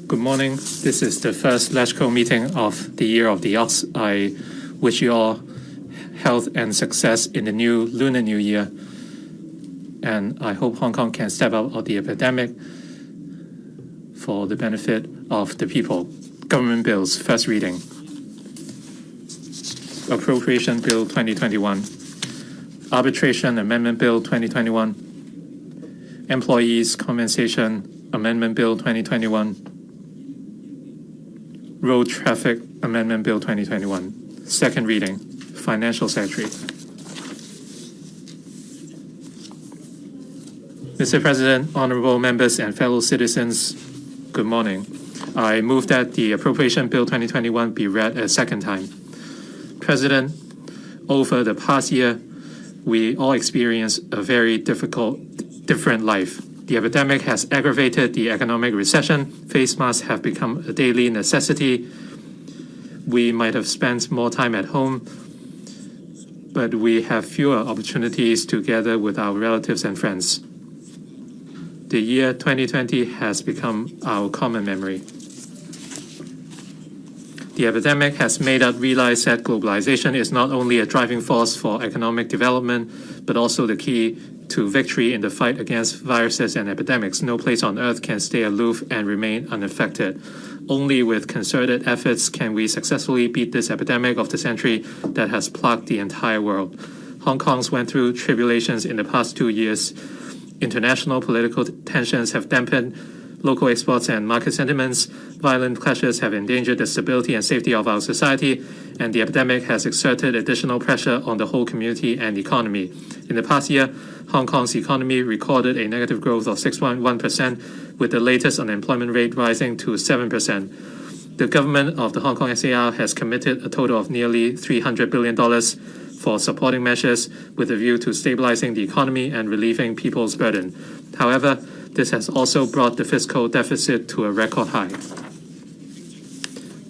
Good morning. This is the first LegCo meeting of the Year of the Ox. I wish you all health and success in the new Lunar New Year. And I hope Hong Kong can step out of the epidemic for the benefit of the people. Government bills, first reading. Appropriation Bill 2021. Arbitration Amendment Bill 2021. Employees Compensation Amendment Bill 2021. Road Traffic Amendment Bill 2021. Second reading. Financial Secretary. Mr. President, honorable members and fellow citizens, good morning. I move that the Appropriation Bill 2021 be read a second time. President, over the past year, we all experienced a very different life. The epidemic has aggravated the economic recession. Face masks have become a daily necessity. We might have spent more time at home, but we have fewer opportunities to gather with our relatives and friends. The year 2020 has become our common memory. The epidemic has made us realize that globalization is not only a driving force for economic development, but also the key to victory in the fight against viruses and epidemics. No place on earth can stay aloof and remain unaffected. Only with concerted efforts can we successfully beat this epidemic of the century that has plagued the entire world. Hong Kong's went through tribulations in the past 2 years. International political tensions have dampened local exports and market sentiments. Violent clashes have endangered the stability and safety of our society, and the epidemic has exerted additional pressure on the whole community and economy. In the past year, Hong Kong's economy recorded a negative growth of 6.1%, with the latest unemployment rate rising to 7%. The government of the Hong Kong SAR has committed a total of nearly $300 billion for supporting measures with a view to stabilizing the economy and relieving people's burden. However, this has also brought the fiscal deficit to a record high.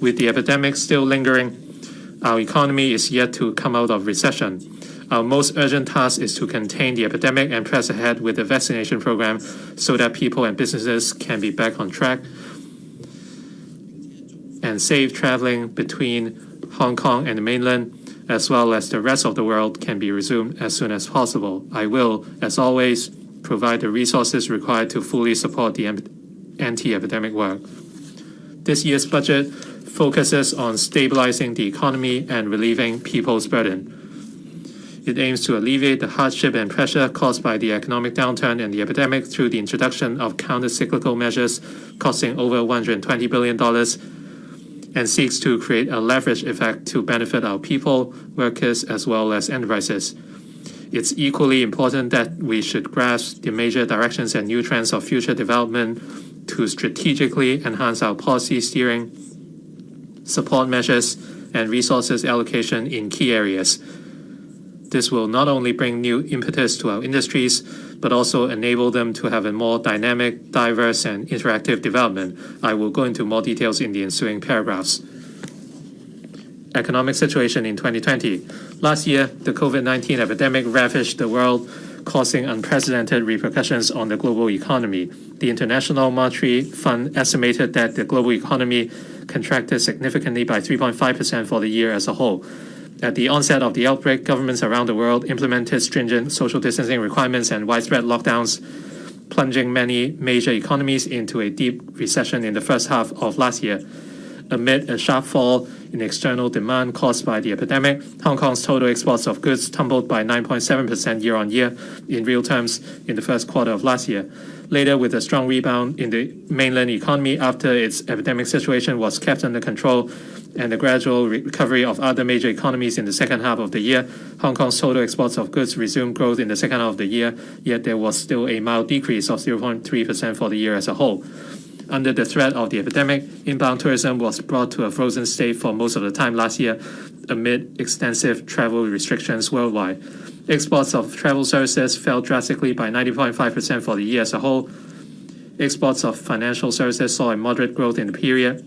With the epidemic still lingering, our economy is yet to come out of recession. Our most urgent task is to contain the epidemic and press ahead with the vaccination program so that people and businesses can be back on track, and safe traveling between Hong Kong and the mainland, as well as the rest of the world, can be resumed as soon as possible. I will, as always, provide the resources required to fully support the anti-epidemic work. This year's budget focuses on stabilizing the economy and relieving people's burden. It aims to alleviate the hardship and pressure caused by the economic downturn and the epidemic through the introduction of counter-cyclical measures costing over $120 billion, and seeks to create a leverage effect to benefit our people, workers, as well as enterprises. It's equally important that we should grasp the major directions and new trends of future development to strategically enhance our policy steering, support measures, and resources allocation in key areas. This will not only bring new impetus to our industries, but also enable them to have a more dynamic, diverse, and interactive development. I will go into more details in the ensuing paragraphs. Economic situation in 2020. Last year, the COVID-19 epidemic ravaged the world, causing unprecedented repercussions on the global economy. The International Monetary Fund estimated that the global economy contracted significantly by 3.5% for the year as a whole. At the onset of the outbreak, governments around the world implemented stringent social distancing requirements and widespread lockdowns, plunging many major economies into a deep recession in the first half of last year. Amid a sharp fall in external demand caused by the epidemic, Hong Kong's total exports of goods tumbled by 9.7% year-on-year in real terms in the first quarter of last year. Later, with a strong rebound in the mainland economy after its epidemic situation was kept under control and the gradual recovery of other major economies in the second half of the year, Hong Kong's total exports of goods resumed growth in the second half of the year, yet there was still a mild decrease of 0.3% for the year as a whole. Under the threat of the epidemic, inbound tourism was brought to a frozen state for most of the time last year amid extensive travel restrictions worldwide. Exports of travel services fell drastically by 90.5% for the year as a whole. Exports of financial services saw a moderate growth in the period,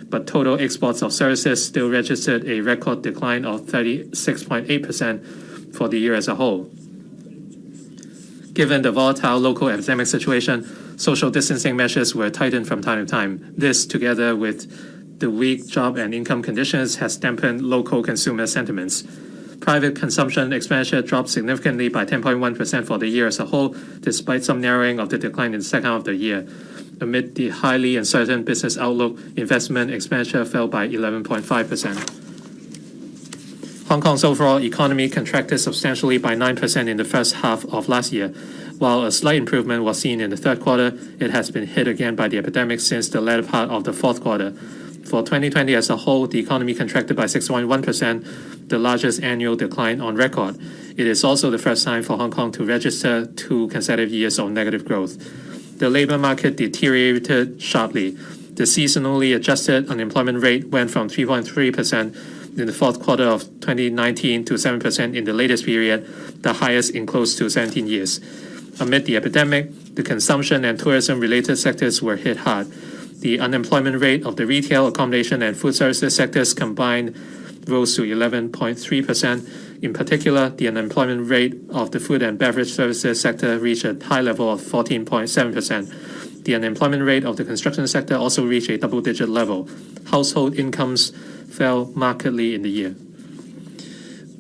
but total exports of services still registered a record decline of 36.8% for the year as a whole. Given the volatile local epidemic situation, social distancing measures were tightened from time to time. This, together with the weak job and income conditions, has dampened local consumer sentiments. Private consumption expenditure dropped significantly by 10.1% for the year as a whole, despite some narrowing of the decline in the second half of the year. Amid the highly uncertain business outlook, investment expenditure fell by 11.5%. Hong Kong's overall economy contracted substantially by 9% in the first half of last year. While a slight improvement was seen in the third quarter, it has been hit again by the epidemic since the latter part of the fourth quarter. For 2020 as a whole, the economy contracted by 6.1%, the largest annual decline on record. It is also the first time for Hong Kong to register 2 consecutive years of negative growth. The labor market deteriorated sharply. The seasonally adjusted unemployment rate went from 3.3% in the fourth quarter of 2019 to 7% in the latest period, the highest in close to 17 years. Amid the epidemic, the consumption and tourism-related sectors were hit hard. The unemployment rate of the retail, accommodation, and food services sectors combined rose to 11.3%. In particular, the unemployment rate of the food and beverage services sector reached a high level of 14.7%. The unemployment rate of the construction sector also reached a double-digit level. Household incomes fell markedly in the year.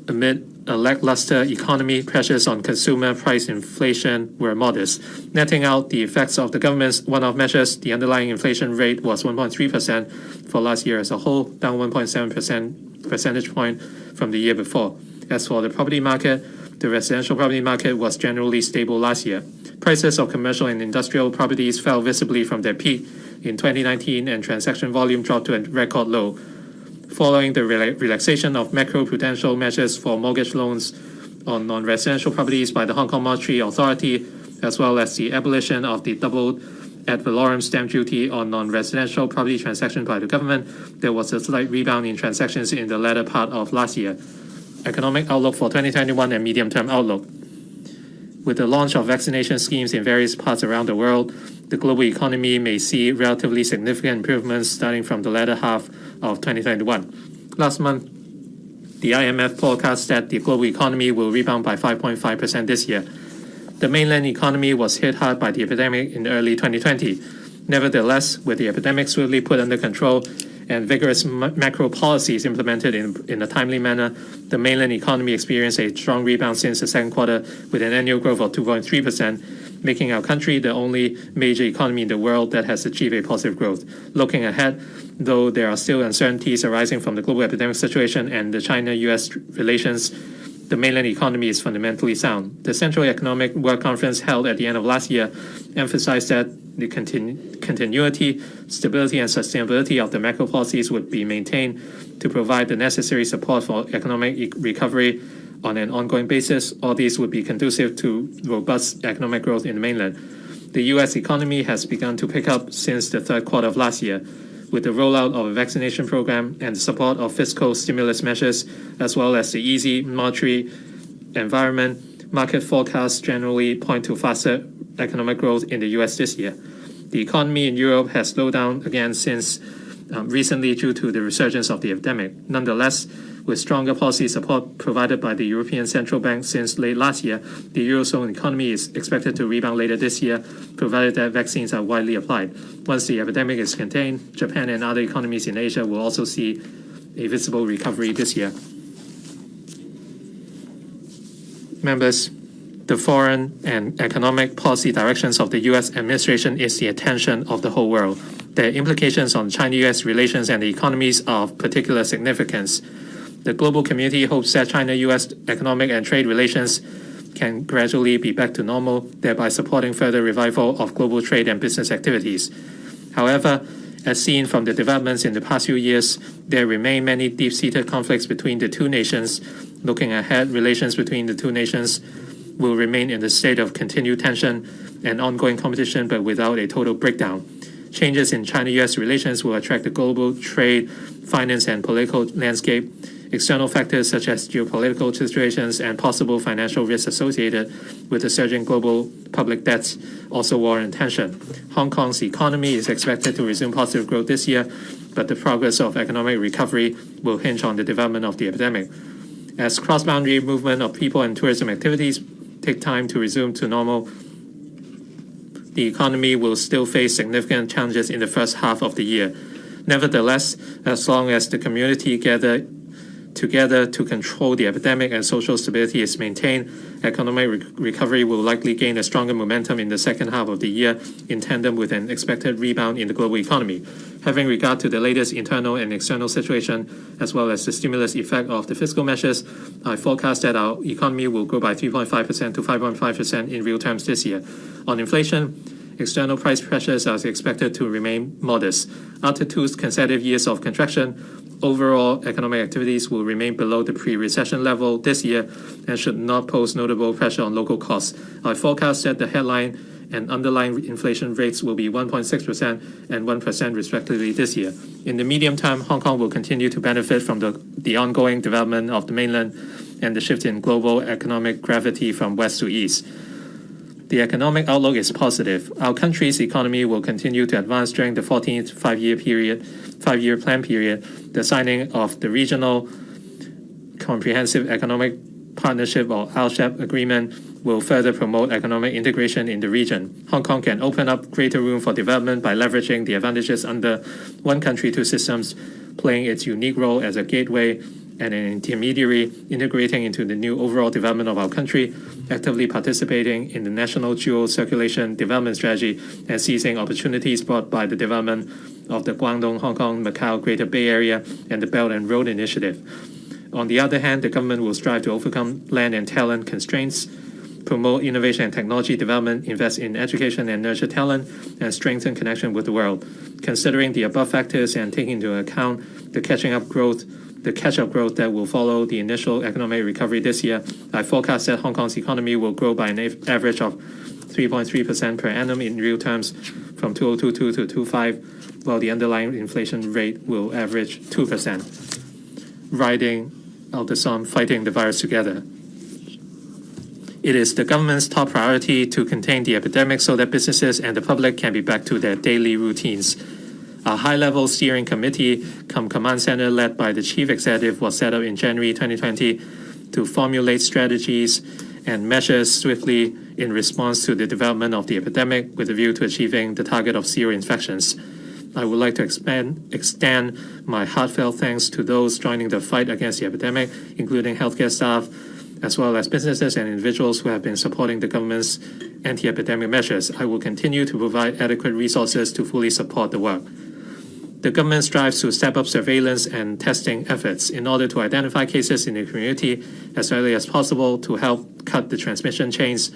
Amid a lackluster economy, pressures on consumer price inflation were modest. Netting out the effects of the government's one-off measures, the underlying inflation rate was 1.3% for last year as a whole, down 1.7% percentage point from the year before. As for the property market, the residential property market was generally stable last year. Prices of commercial and industrial properties fell visibly from their peak in 2019 and transaction volume dropped to a record low. Following the relaxation of macro-prudential measures for mortgage loans on non-residential properties by the Hong Kong Monetary Authority, as well as the abolition of the doubled ad valorem stamp duty on non-residential property transactions by the government, there was a slight rebound in transactions in the latter part of last year. Economic outlook for 2021 and medium-term outlook. With the launch of vaccination schemes in various parts around the world, the global economy may see relatively significant improvements starting from the latter half of 2021. Last month, the IMF forecast that the global economy will rebound by 5.5% this year. The mainland economy was hit hard by the epidemic in early 2020. Nevertheless, with the epidemic swiftly put under control and vigorous macro policies implemented in a timely manner, the mainland economy experienced a strong rebound since the second quarter with an annual growth of 2.3%, making our country the only major economy in the world that has achieved a positive growth. Looking ahead, though there are still uncertainties arising from the global epidemic situation and the China-US relations, the mainland economy is fundamentally sound. The Central Economic Work Conference held at the end of last year emphasized that the continuity, stability, and sustainability of the macro policies would be maintained to provide the necessary support for economic recovery on an ongoing basis. All these would be conducive to robust economic growth in the mainland. The U.S. economy has begun to pick up since the third quarter of last year, with the rollout of a vaccination program and the support of fiscal stimulus measures, as well as the easy monetary environment. Market forecasts generally point to faster economic growth in the U.S. this year. The economy in Europe has slowed down again since recently due to the resurgence of the epidemic. Nonetheless, with stronger policy support provided by the European Central Bank since late last year, the Eurozone economy is expected to rebound later this year, provided that vaccines are widely applied. Once the epidemic is contained, Japan and other economies in Asia will also see a visible recovery this year. Members, the foreign and economic policy directions of the U.S. administration is the attention of the whole world. Their implications on China-U.S. relations and the economies are of particular significance. The global community hopes that China-U.S. economic and trade relations can gradually be back to normal, thereby supporting further revival of global trade and business activities. However, as seen from the developments in the past few years, there remain many deep-seated conflicts between the two nations. Looking ahead, relations between the two nations will remain in the state of continued tension and ongoing competition, but without a total breakdown. Changes in China-U.S. relations will attract the global trade, finance, and political landscape. External factors such as geopolitical situations and possible financial risks associated with the surging global public debts also warrant attention. Hong Kong's economy is expected to resume positive growth this year, but the progress of economic recovery will hinge on the development of the epidemic. As cross-boundary movement of people and tourism activities take time to resume to normal, the economy will still face significant challenges in the first half of the year. Nevertheless, as long as the community gather together to control the epidemic and social stability is maintained, economic recovery will likely gain a stronger momentum in the second half of the year in tandem with an expected rebound in the global economy. Having regard to the latest internal and external situation, as well as the stimulus effect of the fiscal measures, I forecast that our economy will grow by 3.5% to 5.5% in real terms this year. On inflation, external price pressures are expected to remain modest. After 2 consecutive years of contraction, overall economic activities will remain below the pre-recession level this year and should not pose notable pressure on local costs. I forecast that the headline and underlying inflation rates will be 1.6% and 1% respectively this year. In the medium term, Hong Kong will continue to benefit from the ongoing development of the mainland and the shift in global economic gravity from west to east. The economic outlook is positive. Our country's economy will continue to advance during the 14th five-year plan period. The signing of the Regional Comprehensive Economic Partnership or RCEP agreement will further promote economic integration in the region. Hong Kong can open up greater room for development by leveraging the advantages under one country, two systems, playing its unique role as a gateway and an intermediary, integrating into the new overall development of our country, actively participating in the national dual circulation development strategy, and seizing opportunities brought by the development of the Guangdong, Hong Kong, Macau, Greater Bay Area, and the Belt and Road Initiative. On the other hand, the government will strive to overcome land and talent constraints, promote innovation and technology development, invest in education and nurture talent, and strengthen connection with the world. Considering the above factors and taking into account the catch-up growth that will follow the initial economic recovery this year, I forecast that Hong Kong's economy will grow by an average of 3.3% per annum in real terms from 2022 to 2025, while the underlying inflation rate will average 2%. Riding out the sun, fighting the virus together. It is the government's top priority to contain the epidemic so that businesses and the public can be back to their daily routines. A high-level steering committee command center led by the chief executive was set up in January 2020 to formulate strategies and measures swiftly in response to the development of the epidemic with a view to achieving the target of zero infections. I would like to extend my heartfelt thanks to those joining the fight against the epidemic, including healthcare staff, as well as businesses and individuals who have been supporting the government's anti-epidemic measures. I will continue to provide adequate resources to fully support the work. The government strives to step up surveillance and testing efforts in order to identify cases in the community as early as possible to help cut the transmission chains.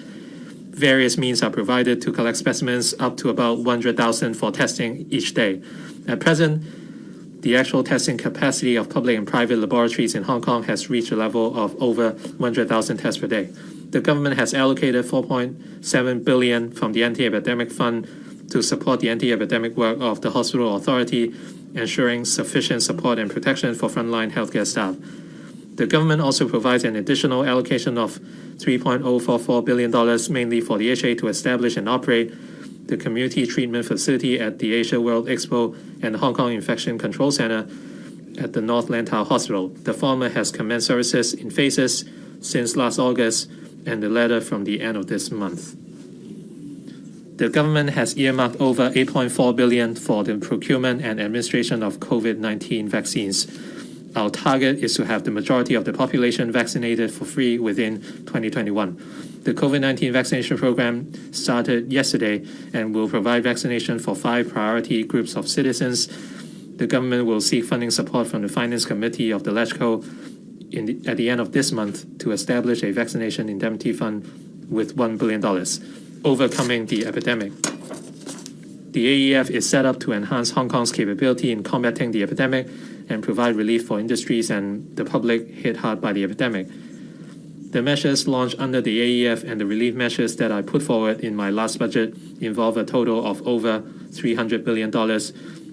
Various means are provided to collect specimens up to about 100,000 for testing each day. At present, the actual testing capacity of public and private laboratories in Hong Kong has reached a level of over 100,000 tests per day. The government has allocated 4.7 billion from the Anti-Epidemic Fund to support the anti-epidemic work of the hospital authority, ensuring sufficient support and protection for frontline healthcare staff. The government also provides an additional allocation of $3.044 billion, mainly for the HA to establish and operate the community treatment facility at the Asia World Expo and the Hong Kong Infection Control Center at the North Lantau Hospital. The former has commenced services in phases since last August, and the latter from the end of this month. The government has earmarked over $8.4 billion for the procurement and administration of COVID-19 vaccines. Our target is to have the majority of the population vaccinated for free within 2021. The COVID-19 vaccination program started yesterday and will provide vaccination for 5 priority groups of citizens. The government will seek funding support from the Finance Committee of the LegCo at the end of this month to establish a vaccination indemnity fund with $1 billion. Overcoming the epidemic. The AEF is set up to enhance Hong Kong's capability in combating the epidemic and provide relief for industries and the public hit hard by the epidemic. The measures launched under the AEF and the relief measures that I put forward in my last budget involve a total of over $300 billion,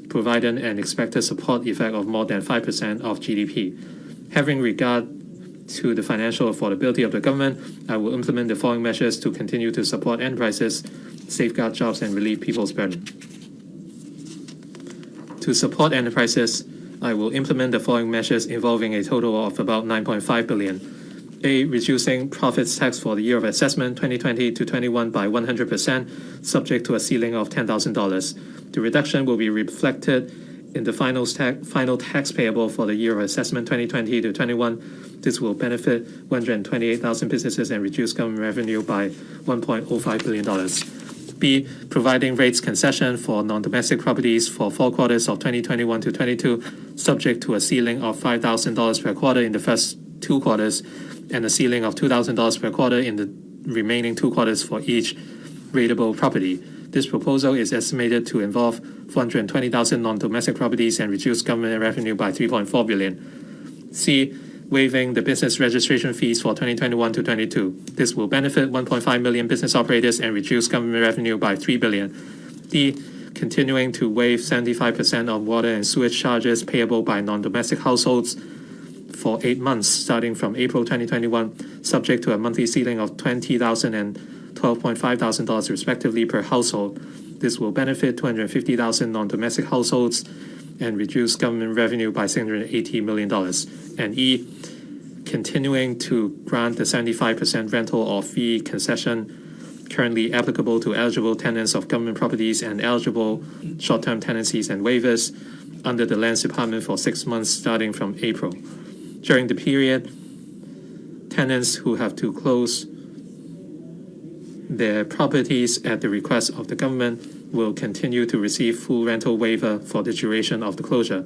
providing an expected support effect of more than 5% of GDP. Having regard to the financial affordability of the government, I will implement the following measures to continue to support enterprises, safeguard jobs, and relieve people's burden. To support enterprises, I will implement the following measures involving a total of about $9.5 billion. A. Reducing profits tax for the year of assessment 2020 to 21 by 100%, subject to a ceiling of $10,000. The reduction will be reflected in the final tax payable for the year of assessment 2020 to 21. This will benefit 128,000 businesses and reduce government revenue by $1.05 billion. B. Providing rates concession for non-domestic properties for 4 quarters of 2021 to 22, subject to a ceiling of $5,000 per quarter in the first 2 quarters and a ceiling of $2,000 per quarter in the remaining 2 quarters for each rateable property. This proposal is estimated to involve 420,000 non-domestic properties and reduce government revenue by $3.4 billion. C. Waiving the business registration fees for 2021 to 22. This will benefit 1.5 million business operators and reduce government revenue by $3 billion. D. Continuing to waive 75% of water and sewage charges payable by non-domestic households for 8 months starting from April 2021, subject to a monthly ceiling of $20,000 and $12,500 respectively per household. This will benefit 250,000 non-domestic households and reduce government revenue by $680 million. And E. Continuing to grant the 75% rental or fee concession currently applicable to eligible tenants of government properties and eligible short-term tenancies and waivers under the Lands Department for 6 months starting from April. During the period, tenants who have to close their properties at the request of the government will continue to receive full rental waiver for the duration of the closure.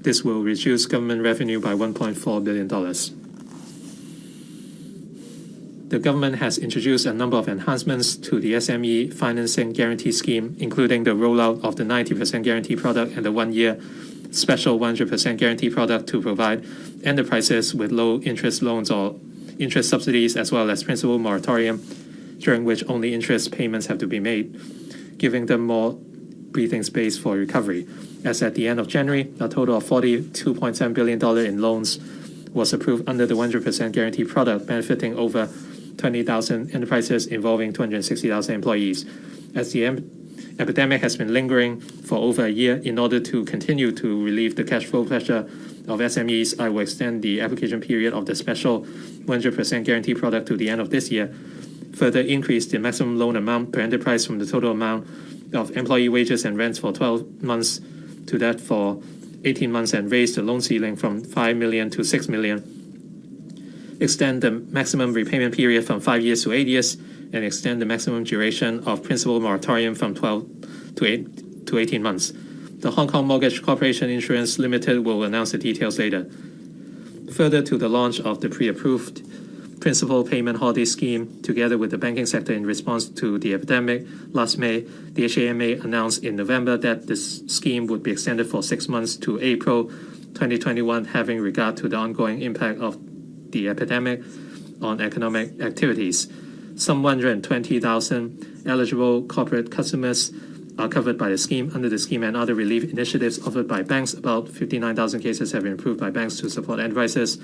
This will reduce government revenue by $1.4 billion. The government has introduced a number of enhancements to the SME financing guarantee scheme, including the rollout of the 90% guarantee product and the 1-year special 100% guarantee product to provide enterprises with low-interest loans or interest subsidies, as well as principal moratorium, during which only interest payments have to be made, giving them more breathing space for recovery. As at the end of January, a total of $42.7 billion in loans was approved under the 100% guarantee product, benefiting over 20,000 enterprises involving 260,000 employees. As the epidemic has been lingering for over a year, in order to continue to relieve the cash flow pressure of SMEs, I will extend the application period of the special 100% guarantee product to the end of this year, further increase the maximum loan amount per enterprise from the total amount of employee wages and rents for 12 months to that for 18 months, and raise the loan ceiling from $5 million to $6 million, extend the maximum repayment period from 5 years to 8 years, and extend the maximum duration of principal moratorium from 12 to 18 months. The Hong Kong Mortgage Corporation Insurance Limited will announce the details later. Further to the launch of the pre-approved principal payment holiday scheme, together with the banking sector in response to the epidemic, last May, the HKMA announced in November that this scheme would be extended for 6 months to April 2021, having regard to the ongoing impact of the epidemic on economic activities. Some 120,000 eligible corporate customers are covered by the scheme. Under the scheme and other relief initiatives offered by banks, about 59,000 cases have been approved by banks to support enterprises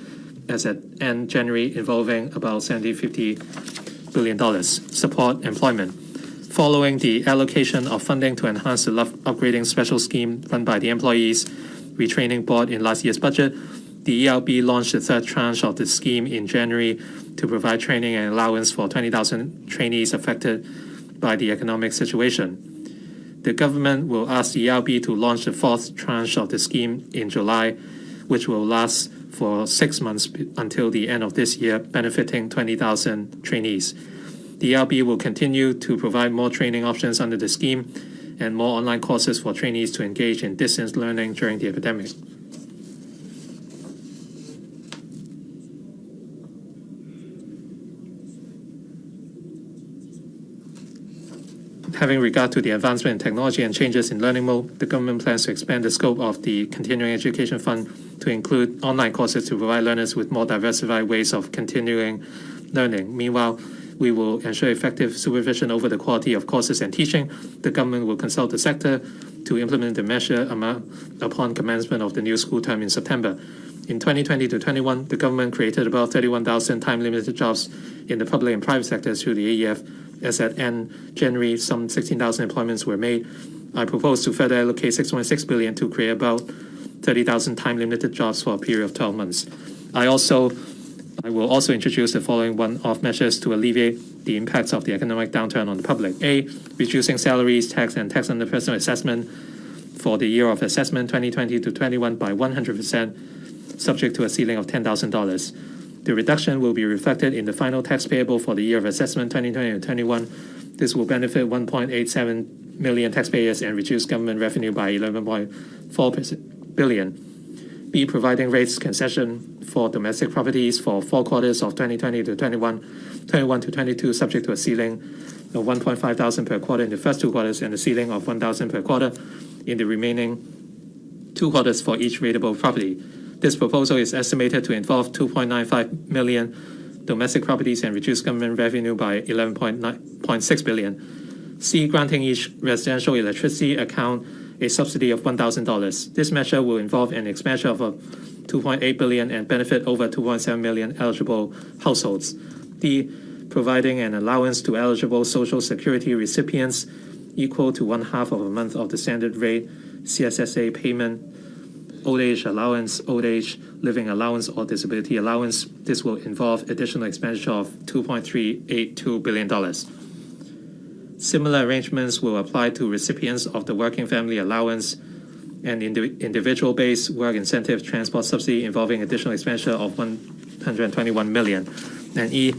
as at end January, involving about $50 billion. Support employment. Following the allocation of funding to enhance the upgrading special scheme run by the Employees Retraining Board in last year's budget, the ELB launched the 3rd tranche of the scheme in January to provide training and allowance for 20,000 trainees affected by the economic situation. The government will ask the ELB to launch the 4th tranche of the scheme in July, which will last for 6 months until the end of this year, benefiting 20,000 trainees. The ELB will continue to provide more training options under the scheme and more online courses for trainees to engage in distance learning during the epidemic. Having regard to the advancement in technology and changes in learning mode, the government plans to expand the scope of the Continuing Education Fund to include online courses to provide learners with more diversified ways of continuing learning. Meanwhile, we will ensure effective supervision over the quality of courses and teaching. The government will consult the sector to implement the measure upon commencement of the new school term in September. In 2020 to 21, the government created about 31,000 time-limited jobs in the public and private sectors through the AEF. As at end January, some 16,000 employments were made. I propose to further allocate $6.6 billion to create about 30,000 time-limited jobs for a period of 12 months. I also I will also introduce the following one-off measures to alleviate the impacts of the economic downturn on the public. A. Reducing salaries, tax, and tax under personal assessment for the year of assessment 2020 to 21 by 100%, subject to a ceiling of $10,000. The reduction will be reflected in the final tax payable for the year of assessment 2020 to 21. This will benefit 1.87 million taxpayers and reduce government revenue by 11.4 billion. B. Providing rates concession for domestic properties for 4 quarters of 2020 to 21, 21 to 22, subject to a ceiling of 1.5 thousand per quarter in the first 2 quarters and a ceiling of 1,000 per quarter in the remaining 2 quarters for each rateable property. This proposal is estimated to involve 2.95 million domestic properties and reduce government revenue by 11.6 billion. C. Granting each residential electricity account a subsidy of $1,000. This measure will involve an expenditure of $2.8 billion and benefit over 2.7 million eligible households. D. Providing an allowance to eligible Social Security recipients equal to 1/2 of a month of the standard rate CSSA payment, old age allowance, old age living allowance, or disability allowance. This will involve additional expenditure of $2.382 billion. Similar arrangements will apply to recipients of the Working Family Allowance and individual-based work incentive transport subsidy involving additional expenditure of $121 million. And E.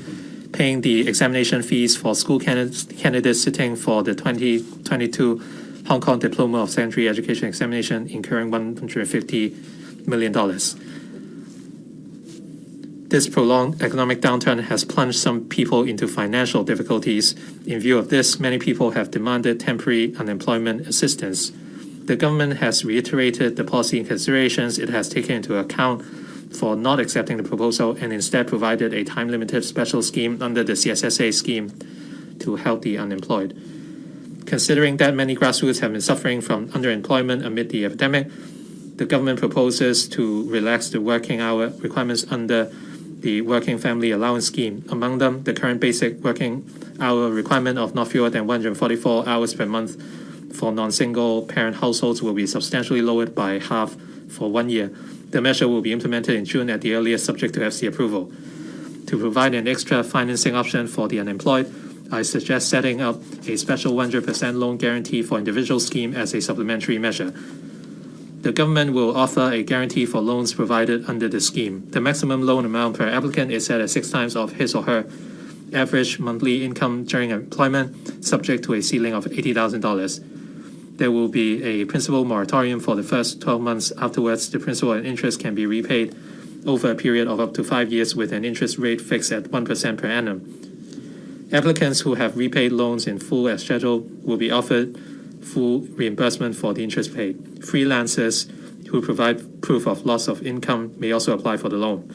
Paying the examination fees for school candidates sitting for the 2022 Hong Kong Diploma of Secondary Education examination, incurring $150 million. This prolonged economic downturn has plunged some people into financial difficulties. In view of this, many people have demanded temporary unemployment assistance. The government has reiterated the policy and considerations it has taken into account for not accepting the proposal and instead provided a time-limited special scheme under the CSSA scheme to help the unemployed. Considering that many grassroots have been suffering from underemployment amid the epidemic, the government proposes to relax the working hour requirements under the Working Family Allowance Scheme. Among them, the current basic working hour requirement of not fewer than 144 hours per month for non-single parent households will be substantially lowered by half for 1 year. The measure will be implemented in June at the earliest, subject to FC approval. To provide an extra financing option for the unemployed, I suggest setting up a special 100% loan guarantee for individual scheme as a supplementary measure. The government will offer a guarantee for loans provided under the scheme. The maximum loan amount per applicant is set at 6 times of his or her average monthly income during employment, subject to a ceiling of $80,000. There will be a principal moratorium for the first 12 months. Afterwards, the principal and interest can be repaid over a period of up to 5 years with an interest rate fixed at 1% per annum. Applicants who have repaid loans in full as scheduled will be offered full reimbursement for the interest paid. Freelancers who provide proof of loss of income may also apply for the loan.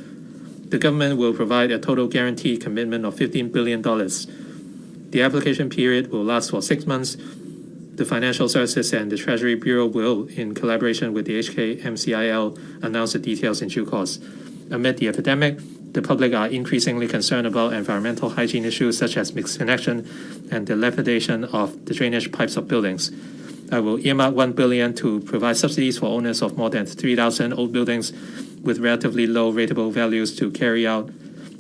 The government will provide a total guarantee commitment of $15 billion. The application period will last for 6 months. The Financial Services and the Treasury Bureau will, in collaboration with the HKMCIL, announce the details in due course. Amid the epidemic, the public are increasingly concerned about environmental hygiene issues such as misconnection and dilapidation of the drainage pipes of buildings. I will earmark $1 billion to provide subsidies for owners of more than 3,000 old buildings with relatively low rateable values to carry out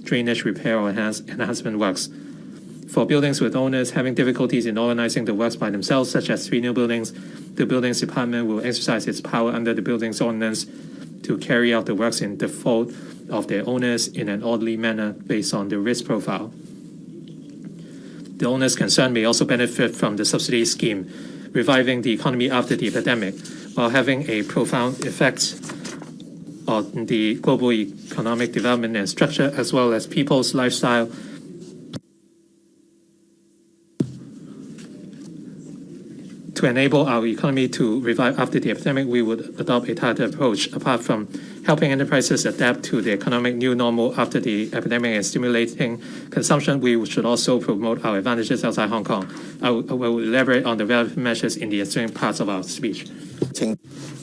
drainage repair or enhancement works. For buildings with owners having difficulties in organizing the works by themselves, such as 3 new buildings, the Buildings Department will exercise its power under the Buildings Ordinance to carry out the works in default of their owners in an orderly manner based on the risk profile. The owners concerned may also benefit from the subsidy scheme, reviving the economy after the epidemic, while having a profound effect on the global economic development and structure, as well as people's lifestyle. To enable our economy to revive after the epidemic, we would adopt a targeted approach. Apart from helping enterprises adapt to the economic new normal after the epidemic and stimulating consumption, we should also promote our advantages outside Hong Kong. I will elaborate on the relevant measures in the ensuing parts of our speech.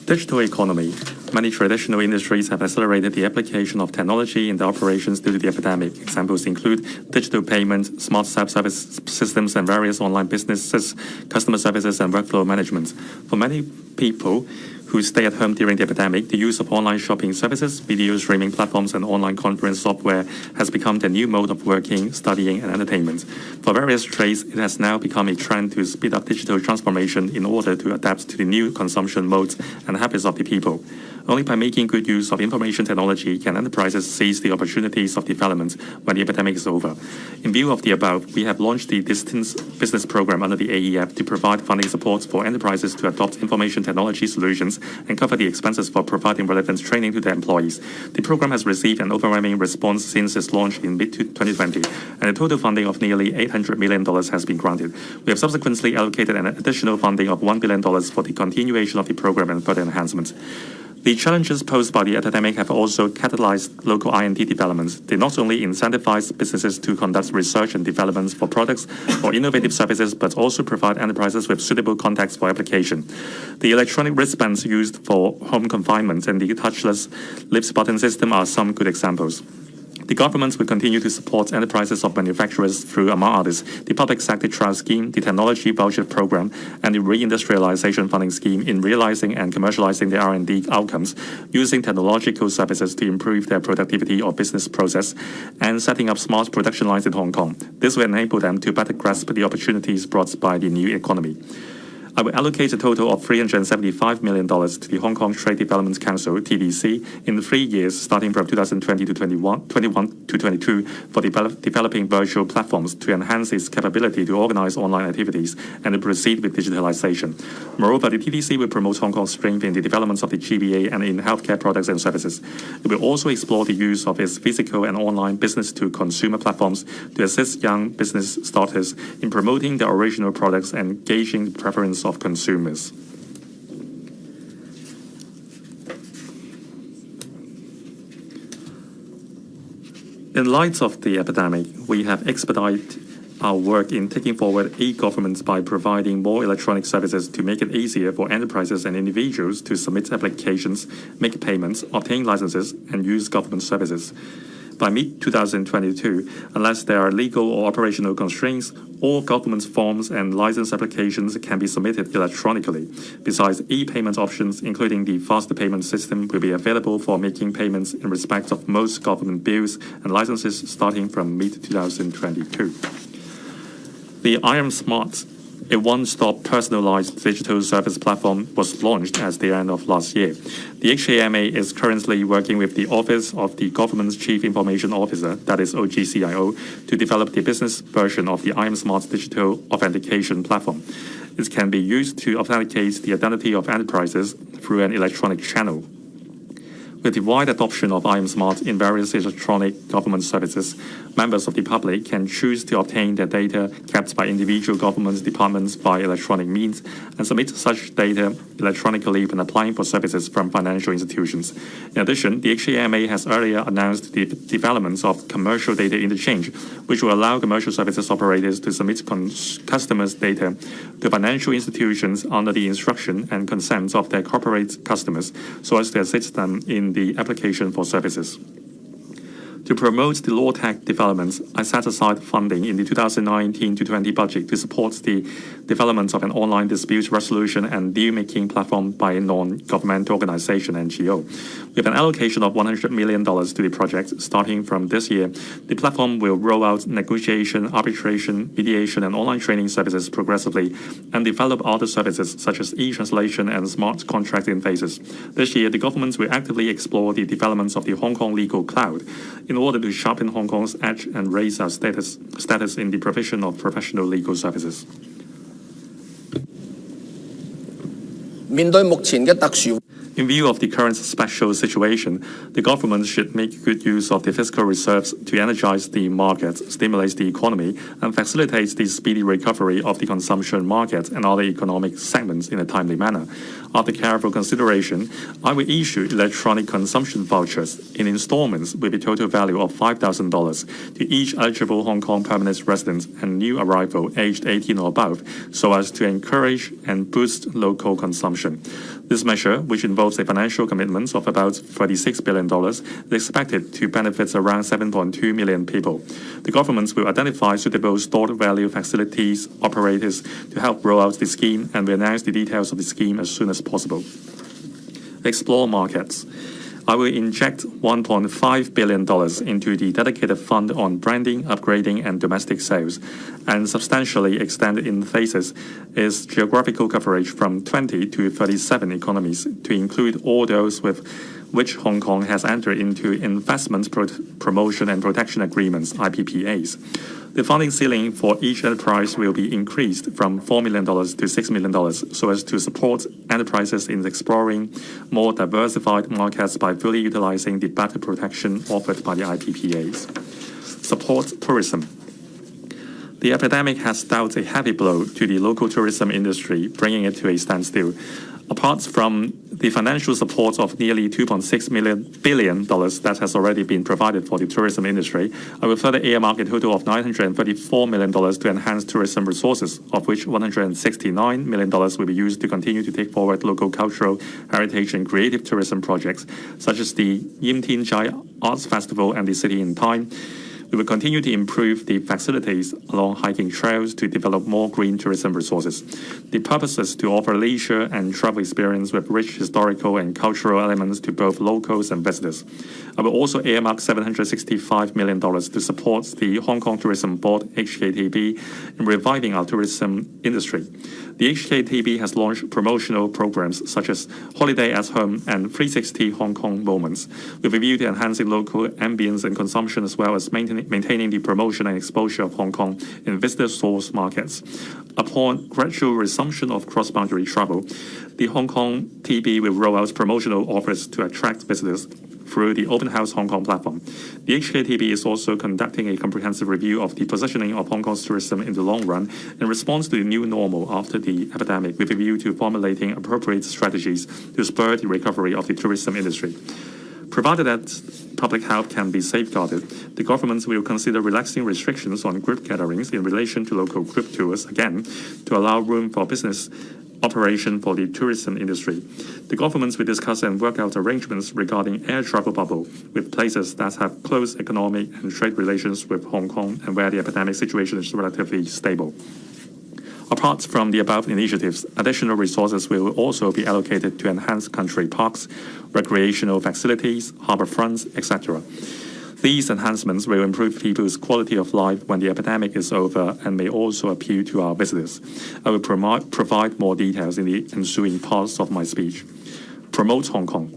Digital economy. Many traditional industries have accelerated the application of technology in their operations due to the epidemic. Examples include digital payment, smart self-service systems, and various online businesses, customer services, and workflow management. For many people who stay at home during the epidemic, the use of online shopping services, video streaming platforms, and online conference software has become the new mode of working, studying, and entertainment. For various trades, it has now become a trend to speed up digital transformation in order to adapt to the new consumption modes and habits of the people. Only by making good use of information technology can enterprises seize the opportunities of development when the epidemic is over. In view of the above, we have launched the Distance Business Program under the AEF to provide funding support for enterprises to adopt information technology solutions and cover the expenses for providing relevant training to their employees. The program has received an overwhelming response since its launch in mid-2020, and a total funding of nearly $800 million has been granted. We have subsequently allocated an additional funding of $1 billion for the continuation of the program and further enhancements. The challenges posed by the epidemic have also catalyzed local R&D developments. They not only incentivize businesses to conduct research and development for products or innovative services, but also provide enterprises with suitable contexts for application. The electronic wristbands used for home confinement and the touchless lift button system are some good examples. The government will continue to support enterprises of manufacturers through, among others, the Public Sector Trial Scheme, the Technology Voucher Program, and the Reindustrialization Funding Scheme in realizing and commercializing their R&D outcomes, using technological services to improve their productivity or business process, and setting up smart production lines in Hong Kong. This will enable them to better grasp the opportunities brought by the new economy. I will allocate a total of $375 million to the Hong Kong Trade Development Council, TDC, in 3 years, starting from 2020 to 21 to 22, for developing virtual platforms to enhance its capability to organize online activities and to proceed with digitalization. Moreover, the TDC will promote Hong Kong's strength in the development of the GBA and in healthcare products and services. It will also explore the use of its physical and online business-to-consumer platforms to assist young business starters in promoting their original products and gauging the preference of consumers. In light of the epidemic, we have expedited our work in taking forward e-government by providing more electronic services to make it easier for enterprises and individuals to submit applications, make payments, obtain licenses, and use government services. By mid-2022, unless there are legal or operational constraints, all government forms and license applications can be submitted electronically. Besides, e-payment options, including the faster payment system, will be available for making payments in respect of most government bills and licenses starting from mid-2022. The I Am Smart, a one-stop personalized digital service platform, was launched at the end of last year. The HKMA is currently working with the Office of the Government's Chief Information Officer, that is OGCIO, to develop the business version of the I Am Smart digital authentication platform. It can be used to authenticate the identity of enterprises through an electronic channel. With the wide adoption of I Am Smart in various electronic government services, members of the public can choose to obtain their data kept by individual government departments by electronic means and submit such data electronically when applying for services from financial institutions. In addition, the HKMA has earlier announced the developments of commercial data interchange, which will allow commercial services operators to submit customers' data to financial institutions under the instruction and consent of their corporate customers, so as to assist them in the application for services. To promote the law tech developments, I set aside funding in the 2019-20 budget to support the development of an online dispute resolution and deal-making platform by a non-governmental organization, NGO. With an allocation of $100 million to the project, starting from this year, the platform will roll out negotiation, arbitration, mediation, and online training services progressively and develop other services such as e-translation and smart contract interfaces. This year, the government will actively explore the developments of the Hong Kong Legal Cloud in order to sharpen Hong Kong's edge and raise our status in the provision of professional legal services. 面對目前嘅特殊 In view of the current special situation, the government should make good use of the fiscal reserves to energize the market, stimulate the economy, and facilitate the speedy recovery of the consumption market and other economic segments in a timely manner. After careful consideration, I will issue electronic consumption vouchers in installments with a total value of $5,000 to each eligible Hong Kong permanent resident and new arrival aged 18 or above, so as to encourage and boost local consumption. This measure, which involves a financial commitment of about $36 billion, is expected to benefit around 7.2 million people. The government will identify suitable stored value facilities operators to help roll out the scheme and will announce the details of the scheme as soon as possible. explore markets. I will inject $1.5 billion into the dedicated fund on branding, upgrading, and domestic sales, and substantially extend in phases its geographical coverage from 20 to 37 economies to include all those with which Hong Kong has entered into investment promotion and protection agreements, IPPAs. The funding ceiling for each enterprise will be increased from $4 million to $6 million so as to support enterprises in exploring more diversified markets by fully utilizing the better protection offered by the IPPAs. Support tourism. The epidemic has dealt a heavy blow to the local tourism industry, bringing it to a standstill. Apart from the financial support of nearly $2.6 billion that has already been provided for the tourism industry, I will further earmark a total of $934 million to enhance tourism resources, of which $169 million will be used to continue to take forward local cultural, heritage, and creative tourism projects, such as the Yim Tin Chai Arts Festival and the City in Time. We will continue to improve the facilities along hiking trails to develop more green tourism resources. The purpose is to offer leisure and travel experience with rich historical and cultural elements to both locals and visitors. I will also earmark $765 million to support the Hong Kong Tourism Board, HKTB, in reviving our tourism industry. The HKTB has launched promotional programs such as Holiday at Home and 360 Hong Kong Moments, with a view to enhancing local ambience and consumption as well as maintaining the promotion and exposure of Hong Kong in visitor-source markets. Upon gradual resumption of cross-boundary travel, the Hong Kong TB will roll out promotional offers to attract visitors through the Open House Hong Kong platform. The HKTB is also conducting a comprehensive review of the positioning of Hong Kong's tourism in the long run in response to the new normal after the epidemic, with a view to formulating appropriate strategies to spur the recovery of the tourism industry. Provided that public health can be safeguarded, the government will consider relaxing restrictions on group gatherings in relation to local group tours again to allow room for business operation for the tourism industry. The government will discuss and work out arrangements regarding air travel bubble with places that have close economic and trade relations with Hong Kong and where the epidemic situation is relatively stable. Apart from the above initiatives, additional resources will also be allocated to enhance country parks, recreational facilities, harbour fronts, etc. These enhancements will improve people's quality of life when the epidemic is over and may also appeal to our visitors. I will provide more details in the ensuing parts of my speech. Promote Hong Kong.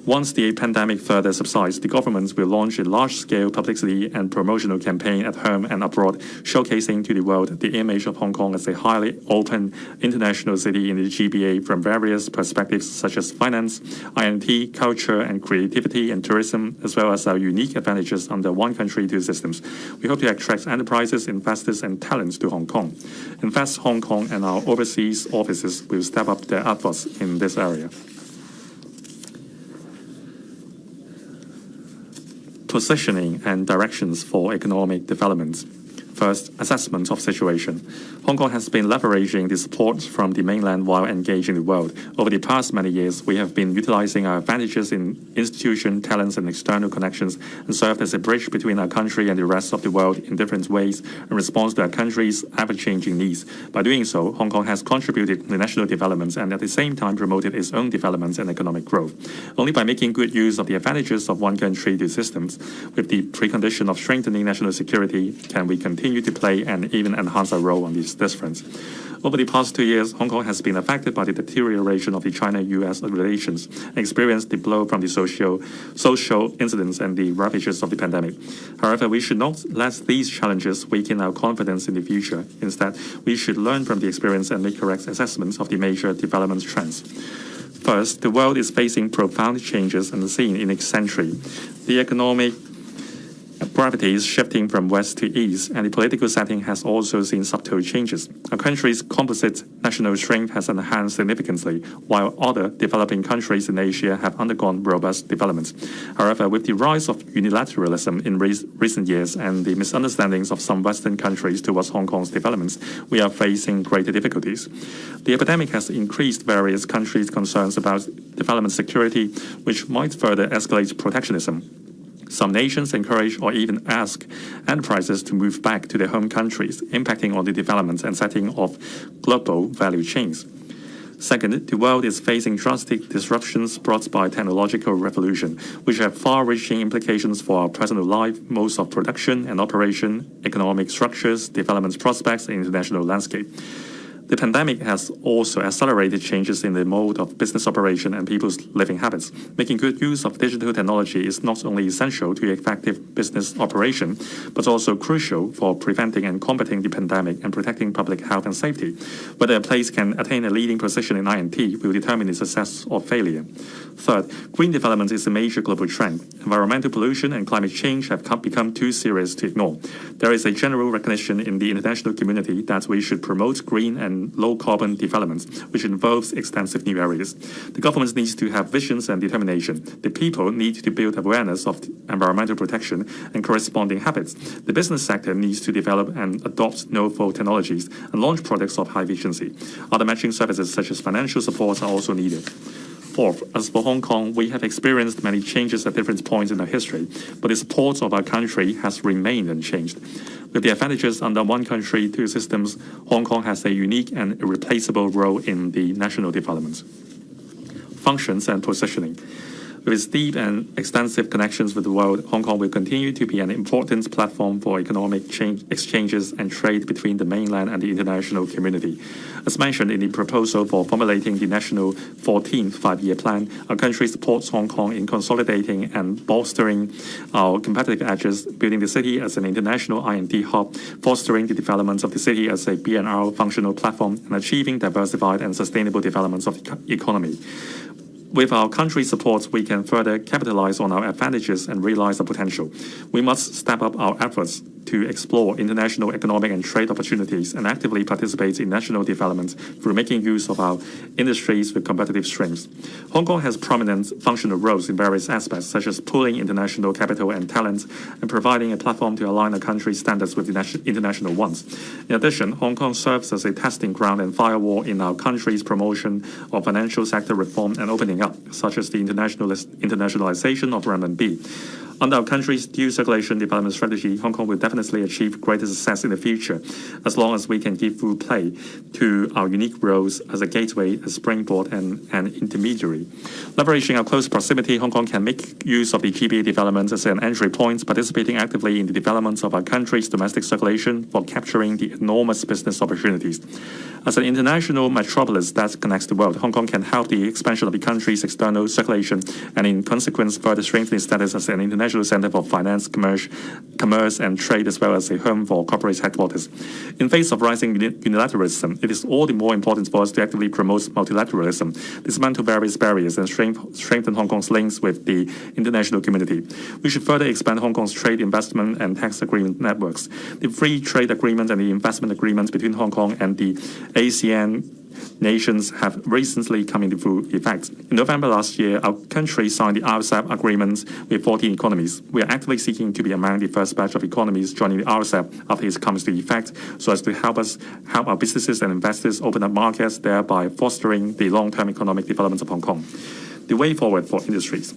Once the pandemic further subsides, the government will launch a large-scale publicity and promotional campaign at home and abroad, showcasing to the world the image of Hong Kong as a highly open international city in the GBA from various perspectives such as finance, INT, culture and creativity, and tourism, as well as our unique advantages under one country, two systems. We hope to attract enterprises, investors, and talents to Hong Kong. Invest Hong Kong and our overseas offices will step up their efforts in this area. Positioning and directions for economic development. First, assessment of situation. Hong Kong has been leveraging the support from the mainland while engaging the world. Over the past many years, we have been utilizing our advantages in institution, talents, and external connections and served as a bridge between our country and the rest of the world in different ways in response to our country's ever-changing needs. By doing so, Hong Kong has contributed to national development and at the same time promoted its own development and economic growth. Only by making good use of the advantages of one country, two systems, with the precondition of strengthening national security, can we continue to play and even enhance our role on this front. Over the past 2 years, Hong Kong has been affected by the deterioration of the China-US relations and experienced the blow from the social incidents and the ravages of the pandemic. However, we should not let these challenges weaken our confidence in the future. Instead, we should learn from the experience and make correct assessments of the major development trends. First, the world is facing profound changes unseen in its century. The economic gravity is shifting from west to east, and the political setting has also seen subtle changes. Our country's composite national strength has enhanced significantly, while other developing countries in Asia have undergone robust developments. However, with the rise of unilateralism in recent years and the misunderstandings of some Western countries towards Hong Kong's developments, we are facing greater difficulties. The epidemic has increased various countries' concerns about development security, which might further escalate protectionism. Some nations encourage or even ask enterprises to move back to their home countries, impacting on the development and setting of global value chains. Second, the world is facing drastic disruptions brought by technological revolution, which have far-reaching implications for our personal life, modes of production and operation, economic structures, development prospects, and international landscape. The pandemic has also accelerated changes in the mode of business operation and people's living habits. Making good use of digital technology is not only essential to effective business operation, but also crucial for preventing and combating the pandemic and protecting public health and safety. Whether a place can attain a leading position in INT will determine its success or failure. Third, green development is a major global trend. Environmental pollution and climate change have become too serious to ignore. There is a general recognition in the international community that we should promote green and low-carbon development, which involves extensive new areas. The governments need to have visions and determination. The people need to build awareness of environmental protection and corresponding habits. The business sector needs to develop and adopt novel technologies and launch products of high efficiency. Other matching services such as financial support are also needed. Fourth, as for Hong Kong, we have experienced many changes at different points in our history, but the support of our country has remained unchanged. With the advantages under one country, two systems, Hong Kong has a unique and irreplaceable role in the national development. Functions and positioning. With its deep and extensive connections with the world, Hong Kong will continue to be an important platform for economic exchanges and trade between the mainland and the international community. As mentioned in the proposal for formulating the national 14th five-year plan, our country supports Hong Kong in consolidating and bolstering our competitive edges, building the city as an international INT hub, fostering the development of the city as a BNR functional platform, and achieving diversified and sustainable developments of the economy. With our country's support, we can further capitalize on our advantages and realize our potential. We must step up our efforts to explore international economic and trade opportunities and actively participate in national development through making use of our industries with competitive strengths. Hong Kong has prominent functional roles in various aspects, such as pooling international capital and talent and providing a platform to align our country's standards with the international ones. In addition, Hong Kong serves as a testing ground and firewall in our country's promotion of financial sector reform and opening up, such as the internationalization of renminbi. Under our country's dual circulation development strategy, Hong Kong will definitely achieve greater success in the future, as long as we can give full play to our unique roles as a gateway, a springboard, and an intermediary. Leveraging our close proximity, Hong Kong can make use of the GBA development as an entry point, participating actively in the development of our country's domestic circulation for capturing the enormous business opportunities. As an international metropolis that connects the world, Hong Kong can help the expansion of the country's external circulation and, in consequence, further strengthen its status as an international center for finance, commerce and trade, as well as a home for corporate headquarters. In face of rising unilateralism, it is all the more important for us to actively promote multilateralism, dismantle various barriers, and strengthen Hong Kong's links with the international community. We should further expand Hong Kong's trade, investment, and tax agreement networks. The free trade agreement and the investment agreement between Hong Kong and the ASEAN nations have recently come into full effect. In November last year, our country signed the RCEP agreements with 14 economies. We are actively seeking to be among the first batch of economies joining the RCEP after it comes to effect, so as to help our businesses and investors open up markets, thereby fostering the long-term economic development of Hong Kong. The way forward for industries.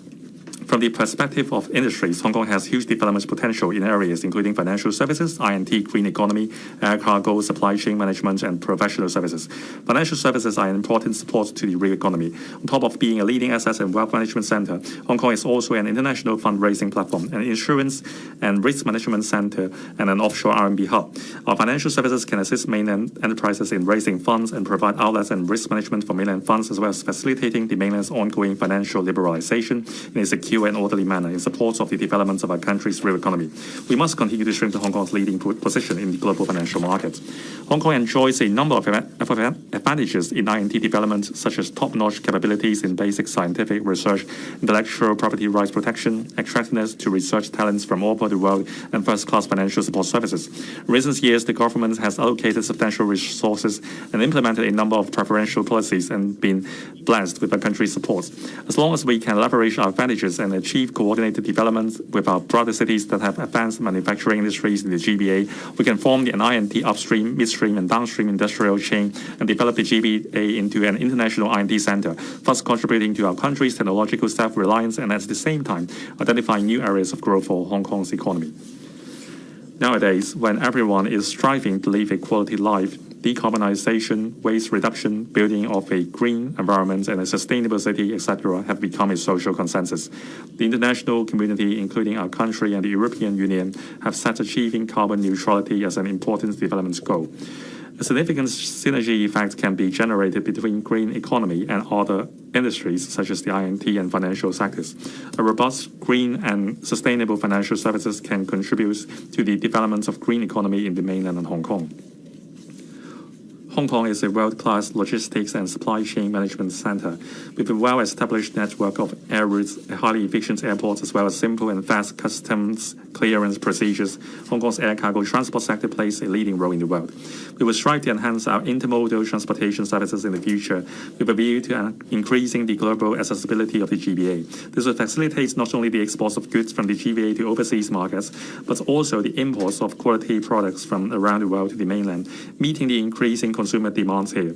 From the perspective of industries, Hong Kong has huge development potential in areas including financial services, INT, green economy, air cargo, supply chain management, and professional services. Financial services are an important support to the real economy. On top of being a leading assets and wealth management center, Hong Kong is also an international fundraising platform, an insurance and risk management center, and an offshore RMB hub. Our financial services can assist mainland enterprises in raising funds and provide outlets and risk management for mainland funds, as well as facilitating the mainland's ongoing financial liberalization in a secure and orderly manner in support of the development of our country's real economy. We must continue to strengthen Hong Kong's leading position in the global financial market. Hong Kong enjoys a number of advantages in INT development, such as top-notch capabilities in basic scientific research, intellectual property rights protection, attractiveness to research talents from all over the world, and first-class financial support services. In recent years, the government has allocated substantial resources and implemented a number of preferential policies and been blessed with our country's support. As long as we can leverage our advantages and achieve coordinated development with our brother cities that have advanced manufacturing industries in the GBA, we can form an INT upstream, midstream, and downstream industrial chain and develop the GBA into an international INT center, thus contributing to our country's technological self-reliance and at the same time identifying new areas of growth for Hong Kong's economy. Nowadays, when everyone is striving to live a quality life, decarbonization, waste reduction, building of a green environment and a sustainable city, etc., have become a social consensus. The international community, including our country and the European Union, have set achieving carbon neutrality as an important development goal. A significant synergy effect can be generated between green economy and other industries, such as the INT and financial sectors. A robust, green, and sustainable financial services can contribute to the development of green economy in the mainland and Hong Kong. Hong Kong is a world-class logistics and supply chain management center with a well-established network of air routes, a highly efficient airport, as well as simple and fast customs clearance procedures. Hong Kong's air cargo transport sector plays a leading role in the world. We will strive to enhance our intermodal transportation services in the future with a view to increasing the global accessibility of the GBA. This will facilitate not only the exports of goods from the GBA to overseas markets, but also the imports of quality products from around the world to the mainland, meeting the increasing consumer demands here.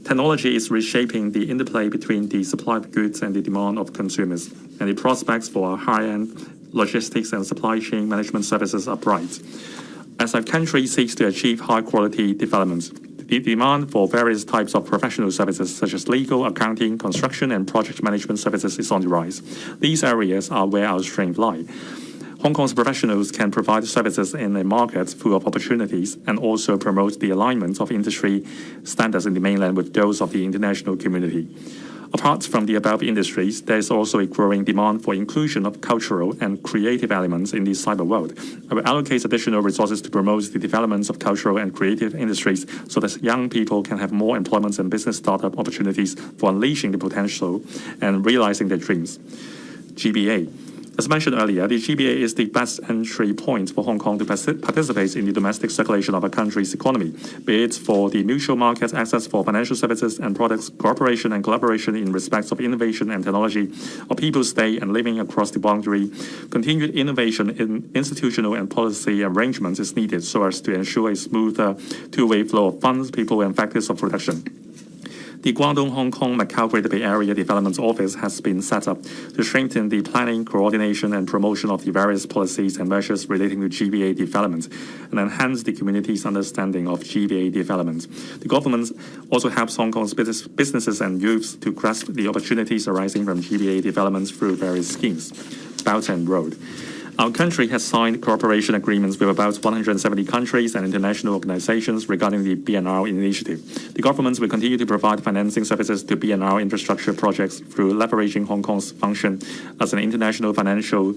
Technology is reshaping the interplay between the supply of goods and the demand of consumers, and the prospects for our high-end logistics and supply chain management services are bright. As our country seeks to achieve high-quality development, the demand for various types of professional services such as legal, accounting, construction, and project management services is on the rise. These areas are where our strength lie. Hong Kong's professionals can provide services in a market full of opportunities and also promote the alignment of industry standards in the mainland with those of the international community. Apart from the above industries, there is also a growing demand for inclusion of cultural and creative elements in the cyber world. I will allocate additional resources to promote the development of cultural and creative industries so that young people can have more employment and business startup opportunities for unleashing the potential and realizing their dreams. GBA. As mentioned earlier, the GBA is the best entry point for Hong Kong to participate in the domestic circulation of our country's economy, be it for the mutual market access for financial services and products, cooperation and collaboration in respect of innovation and technology, of people's stay and living across the boundary. Continued innovation in institutional and policy arrangements is needed so as to ensure a smoother two-way flow of funds, people, and factors of production. The Guangdong Hong Kong Macau Greater Bay Area Development Office has been set up to strengthen the planning, coordination, and promotion of the various policies and measures relating to GBA development and enhance the community's understanding of GBA development. The government also helps Hong Kong's businesses and youths to grasp the opportunities arising from GBA development through various schemes. Belt and Road. Our country has signed cooperation agreements with about 170 countries and international organizations regarding the BNR initiative. The government will continue to provide financing services to BNR infrastructure projects through leveraging Hong Kong's function as an international financial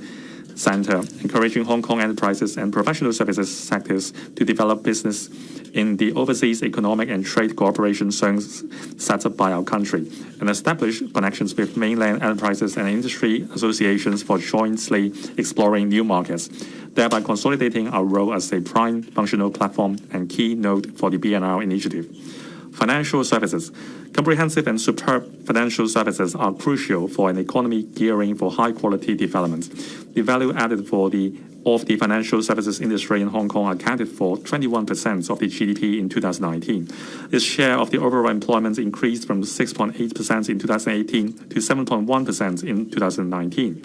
center, encouraging Hong Kong enterprises and professional services sectors to develop business in the overseas economic and trade cooperation zones set up by our country, and establish connections with mainland enterprises and industry associations for jointly exploring new markets, thereby consolidating our role as a prime functional platform and key node for the BNR initiative. Financial services. Comprehensive and superb financial services are crucial for an economy gearing for high-quality development. The value added of the financial services industry in Hong Kong accounted for 21% of the GDP in 2019. Its share of the overall employment increased from 6.8% in 2018 to 7.1% in 2019.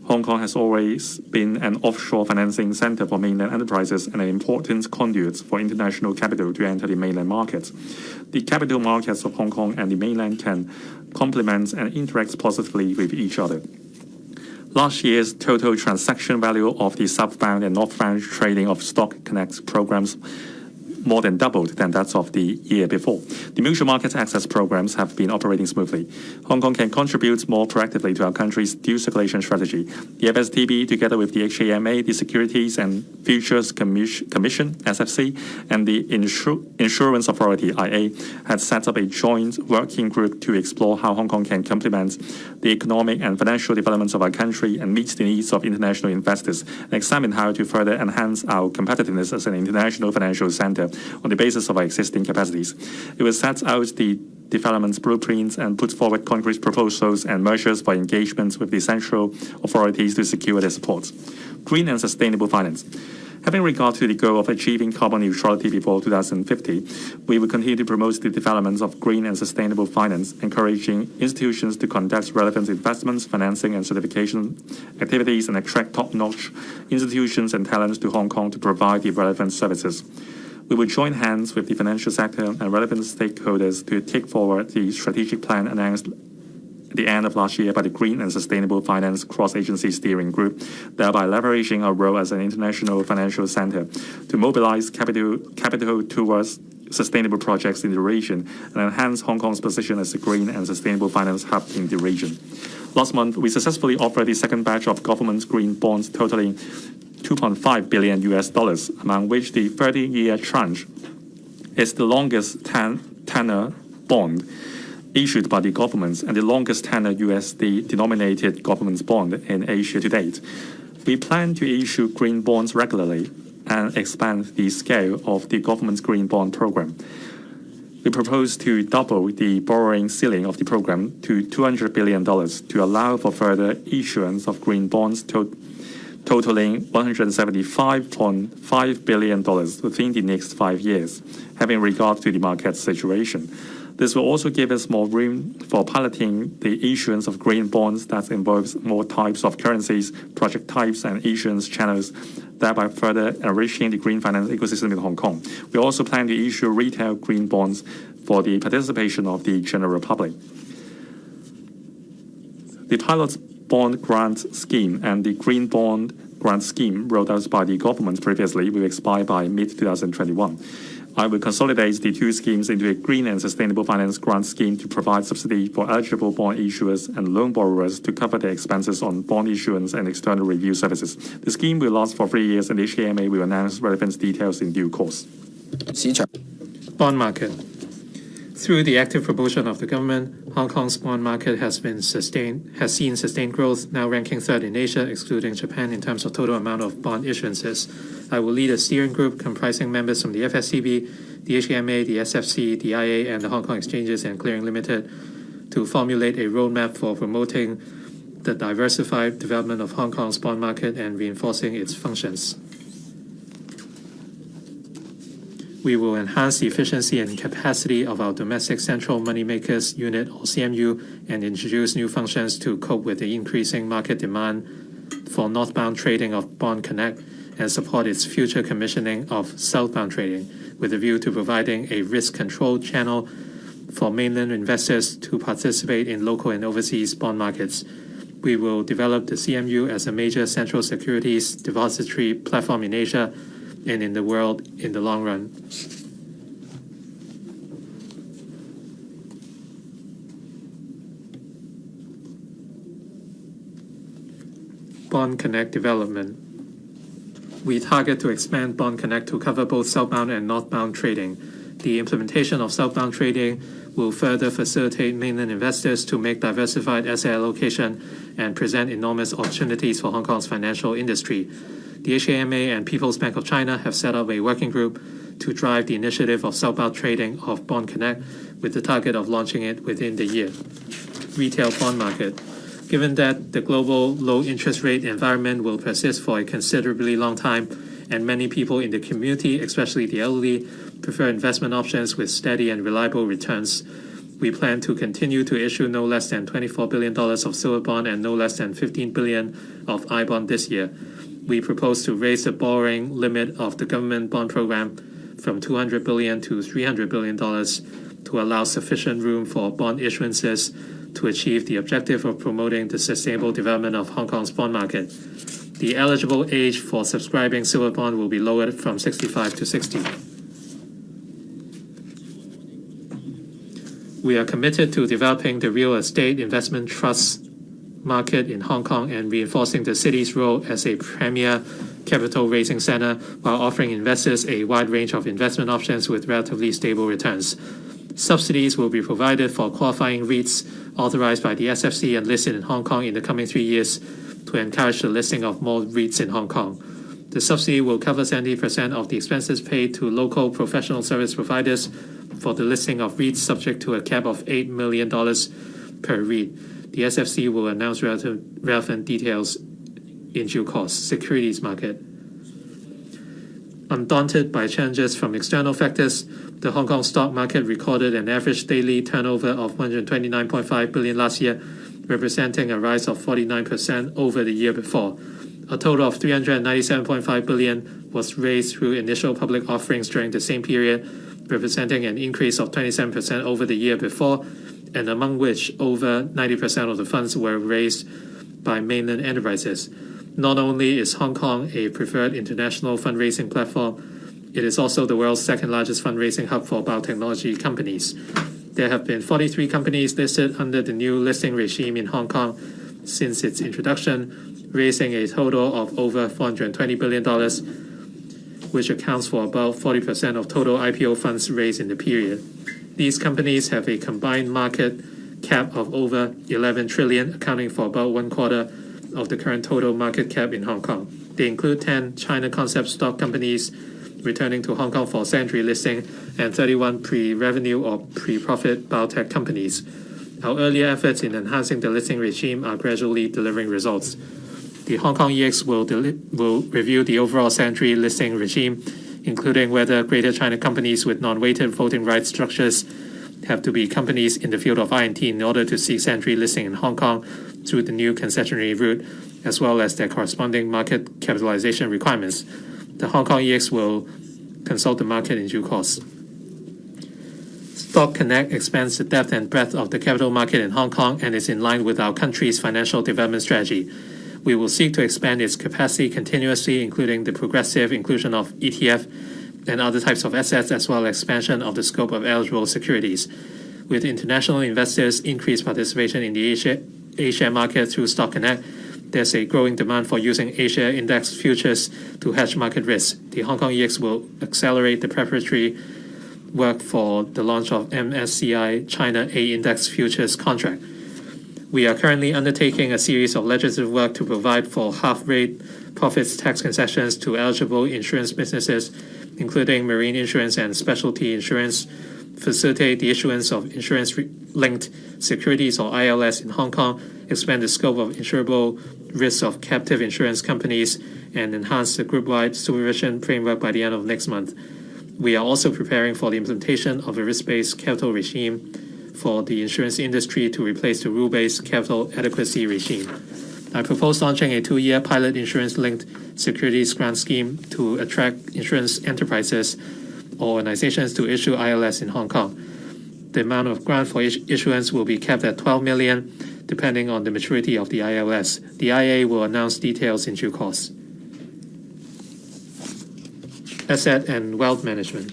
Hong Kong has always been an offshore financing center for mainland enterprises and an important conduit for international capital to enter the mainland market. The capital markets of Hong Kong and the mainland can complement and interact positively with each other. Last year's total transaction value of the southbound and northbound trading of Stock Connect programs more than doubled than that of the year before. The mutual market access programs have been operating smoothly. Hong Kong can contribute more proactively to our country's dual circulation strategy. The FSTB, together with the HKMA, the Securities and Futures Commission, SFC, and the Insurance Authority, IA, had set up a joint working group to explore how Hong Kong can complement the economic and financial developments of our country and meet the needs of international investors, and examine how to further enhance our competitiveness as an international financial center on the basis of our existing capacities. It will set out the development blueprints and put forward concrete proposals and measures for engagement with the central authorities to secure their support. Green and sustainable finance. Having regard to the goal of achieving carbon neutrality before 2050, we will continue to promote the development of green and sustainable finance, encouraging institutions to conduct relevant investments, financing, and certification activities, and attract top-notch institutions and talents to Hong Kong to provide the relevant services. We will join hands with the financial sector and relevant stakeholders to take forward the strategic plan announced at the end of last year by the Green and Sustainable Finance Cross-Agency Steering Group, thereby leveraging our role as an international financial center to mobilize capital towards sustainable projects in the region and enhance Hong Kong's position as a green and sustainable finance hub in the region. Last month, we successfully offered the second batch of government green bonds totaling $2.5 billion, among which the 30-year tranche is the longest tenor bond issued by the government and the longest tenor USD-denominated government bond in Asia to date. We plan to issue green bonds regularly and expand the scale of the government's green bond program. We propose to double the borrowing ceiling of the program to $200 billion to allow for further issuance of green bonds totaling $175.5 billion within the next 5 years, having regard to the market situation. This will also give us more room for piloting the issuance of green bonds that involves more types of currencies, project types, and issuance channels, thereby further enriching the green finance ecosystem in Hong Kong. We also plan to issue retail green bonds for the participation of the general public. The pilot bond grant scheme and the green bond grant scheme rolled out by the government previously will expire by mid-2021. I will consolidate the two schemes into a green and sustainable finance grant scheme to provide subsidy for eligible bond issuers and loan borrowers to cover their expenses on bond issuance and external review services. The scheme will last for 3 years, and the HKMA will announce relevant details in due course. Bond market. Through the active promotion of the government, Hong Kong's bond market has seen sustained growth, now ranking third in Asia, excluding Japan, in terms of total amount of bond issuances. I will lead a steering group comprising members from the FSCB, the HKMA, the SFC, the IA, and the Hong Kong Exchanges and Clearing Limited to formulate a roadmap for promoting the diversified development of Hong Kong's bond market and reinforcing its functions. We will enhance the efficiency and capacity of our domestic central money makers unit, or CMU, and introduce new functions to cope with the increasing market demand for northbound trading of Bond Connect and support its future commissioning of southbound trading, with a view to providing a risk-controlled channel for mainland investors to participate in local and overseas bond markets. We will develop the CMU as a major central securities depository platform in Asia and in the world in the long run. Bond Connect development. We target to expand Bond Connect to cover both southbound and northbound trading. The implementation of southbound trading will further facilitate mainland investors to make diversified asset allocation and present enormous opportunities for Hong Kong's financial industry. The HKMA and People's Bank of China have set up a working group to drive the initiative of southbound trading of Bond Connect with the target of launching it within the year. Retail bond market. Given that the global low interest rate environment will persist for a considerably long time, and many people in the community, especially the elderly, prefer investment options with steady and reliable returns, we plan to continue to issue no less than $24 billion of silver bond and no less than $15 billion of I-bond this year. We propose to raise the borrowing limit of the government bond program from $200 billion to $300 billion to allow sufficient room for bond issuances to achieve the objective of promoting the sustainable development of Hong Kong's bond market. The eligible age for subscribing silver bond will be lowered from 65 to 60. We are committed to developing the real estate investment trust market in Hong Kong and reinforcing the city's role as a premier capital raising center while offering investors a wide range of investment options with relatively stable returns. Subsidies will be provided for qualifying REITs authorized by the SFC and listed in Hong Kong in the coming 3 years to encourage the listing of more REITs in Hong Kong. The subsidy will cover 70% of the expenses paid to local professional service providers for the listing of REITs subject to a cap of $8 million per REIT. The SFC will announce relevant details in due course. Securities market. Undaunted by challenges from external factors, the Hong Kong stock market recorded an average daily turnover of $129.5 billion last year, representing a rise of 49% over the year before. A total of $397.5 billion was raised through initial public offerings during the same period, representing an increase of 27% over the year before, and among which over 90% of the funds were raised by mainland enterprises. Not only is Hong Kong a preferred international fundraising platform, it is also the world's second largest fundraising hub for biotechnology companies. There have been 43 companies listed under the new listing regime in Hong Kong since its introduction, raising a total of over $420 billion, which accounts for about 40% of total IPO funds raised in the period. These companies have a combined market cap of over 11 trillion, accounting for about 1/4 of the current total market cap in Hong Kong. They include 10 China concept stock companies returning to Hong Kong for secondary listing and 31 pre-revenue or pre-profit biotech companies. Our earlier efforts in enhancing the listing regime are gradually delivering results. The Hong Kong EX will review the overall secondary listing regime, including whether Greater China companies with non-weighted voting rights structures have to be companies in the field of INT in order to seek secondary listing in Hong Kong through the new concessionary route, as well as their corresponding market capitalization requirements. The Hong Kong EX will consult the market in due course. Stock Connect expands the depth and breadth of the capital market in Hong Kong and is in line with our country's financial development strategy. We will seek to expand its capacity continuously, including the progressive inclusion of ETF and other types of assets, as well as expansion of the scope of eligible securities. With international investors' increased participation in the A-share market through Stock Connect, there's a growing demand for using A-share index futures to hedge market risk. The Hong Kong EX will accelerate the preparatory work for the launch of MSCI China A Index Futures contract. We are currently undertaking a series of legislative work to provide for half-rate profits tax concessions to eligible insurance businesses, including marine insurance and specialty insurance, facilitate the issuance of insurance-linked securities or ILS in Hong Kong, expand the scope of insurable risks of captive insurance companies, and enhance the group-wide supervision framework by the end of next month. We are also preparing for the implementation of a risk-based capital regime for the insurance industry to replace the rule-based capital adequacy regime. I propose launching a 2-year pilot insurance-linked securities grant scheme to attract insurance enterprises or organizations to issue ILS in Hong Kong. The amount of grant for issuance will be capped at 12 million, depending on the maturity of the ILS. The IA will announce details in due course. Asset and wealth management.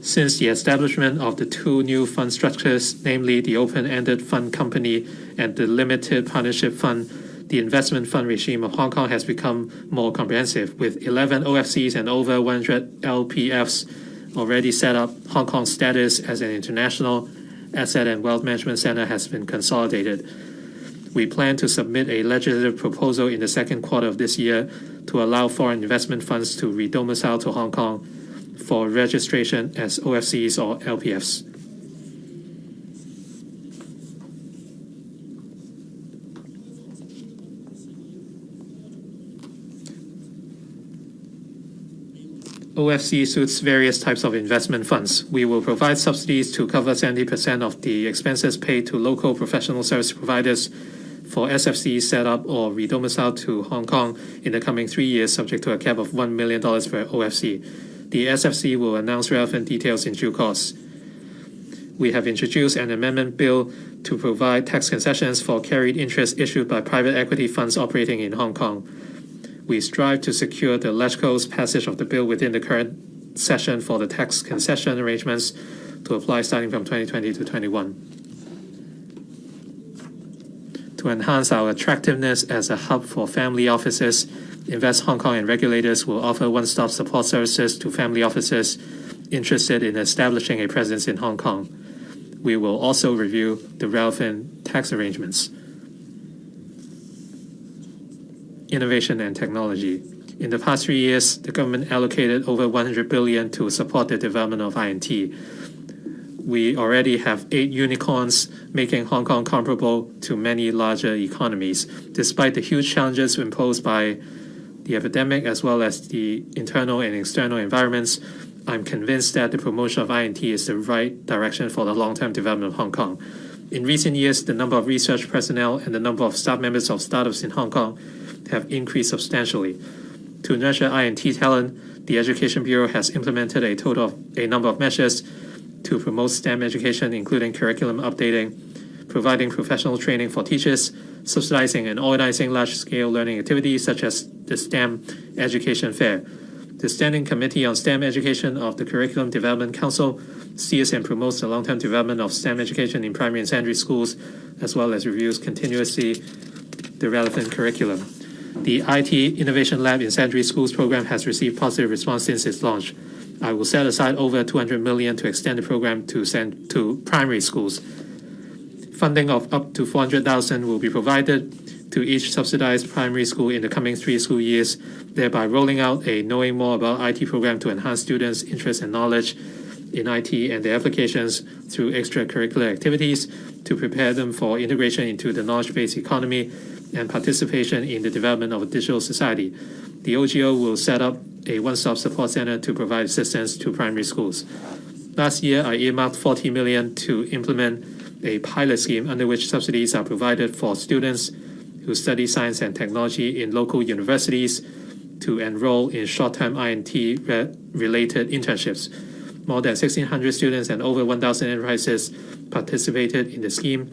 Since the establishment of the 2 new fund structures, namely the open-ended fund company and the limited partnership fund, the investment fund regime of Hong Kong has become more comprehensive. With 11 OFCs and over 100 LPFs already set up, Hong Kong's status as an international asset and wealth management center has been consolidated. We plan to submit a legislative proposal in the second quarter of this year to allow foreign investment funds to redomicile to Hong Kong for registration as OFCs or LPFs. OFC suits various types of investment funds. We will provide subsidies to cover 70% of the expenses paid to local professional service providers for SFCs set up or redomiciled to Hong Kong in the coming 3 years, subject to a cap of $1 million per OFC. The SFC will announce relevant details in due course. We have introduced an amendment bill to provide tax concessions for carried interest issued by private equity funds operating in Hong Kong. We strive to secure the LegCo's passage of the bill within the current session for the tax concession arrangements to apply starting from 2020 to 21. To enhance our attractiveness as a hub for family offices, Invest Hong Kong and regulators will offer one-stop support services to family offices interested in establishing a presence in Hong Kong. We will also review the relevant tax arrangements. Innovation and technology. In the past 3 years, the government allocated over 100 billion to support the development of INT. We already have 8 unicorns, making Hong Kong comparable to many larger economies. Despite the huge challenges imposed by the epidemic as well as the internal and external environments, I'm convinced that the promotion of INT is the right direction for the long-term development of Hong Kong. In recent years, the number of research personnel and the number of staff members of startups in Hong Kong have increased substantially. To nurture INT talent, the Education Bureau has implemented a number of measures to promote STEM education, including curriculum updating, providing professional training for teachers, subsidizing and organizing large-scale learning activities such as the STEM Education Fair. The Standing Committee on STEM Education of the Curriculum Development Council steers and promotes the long-term development of STEM education in primary and secondary schools, as well as reviews continuously the relevant curriculum. The IT Innovation Lab in Secondary Schools program has received positive response since its launch. I will set aside over $200 million to extend the program to primary schools. Funding of up to $400,000 will be provided to each subsidized primary school in the coming 3 school years, thereby rolling out a Knowing More About IT program to enhance students' interest and knowledge in IT and their applications through extracurricular activities to prepare them for integration into the knowledge-based economy and participation in the development of a digital society. The OGO will set up a one-stop support center to provide assistance to primary schools. Last year, I earmarked $40 million to implement a pilot scheme under which subsidies are provided for students who study science and technology in local universities to enroll in short-term INT-related internships. More than 1,600 students and over 1,000 enterprises participated in the scheme,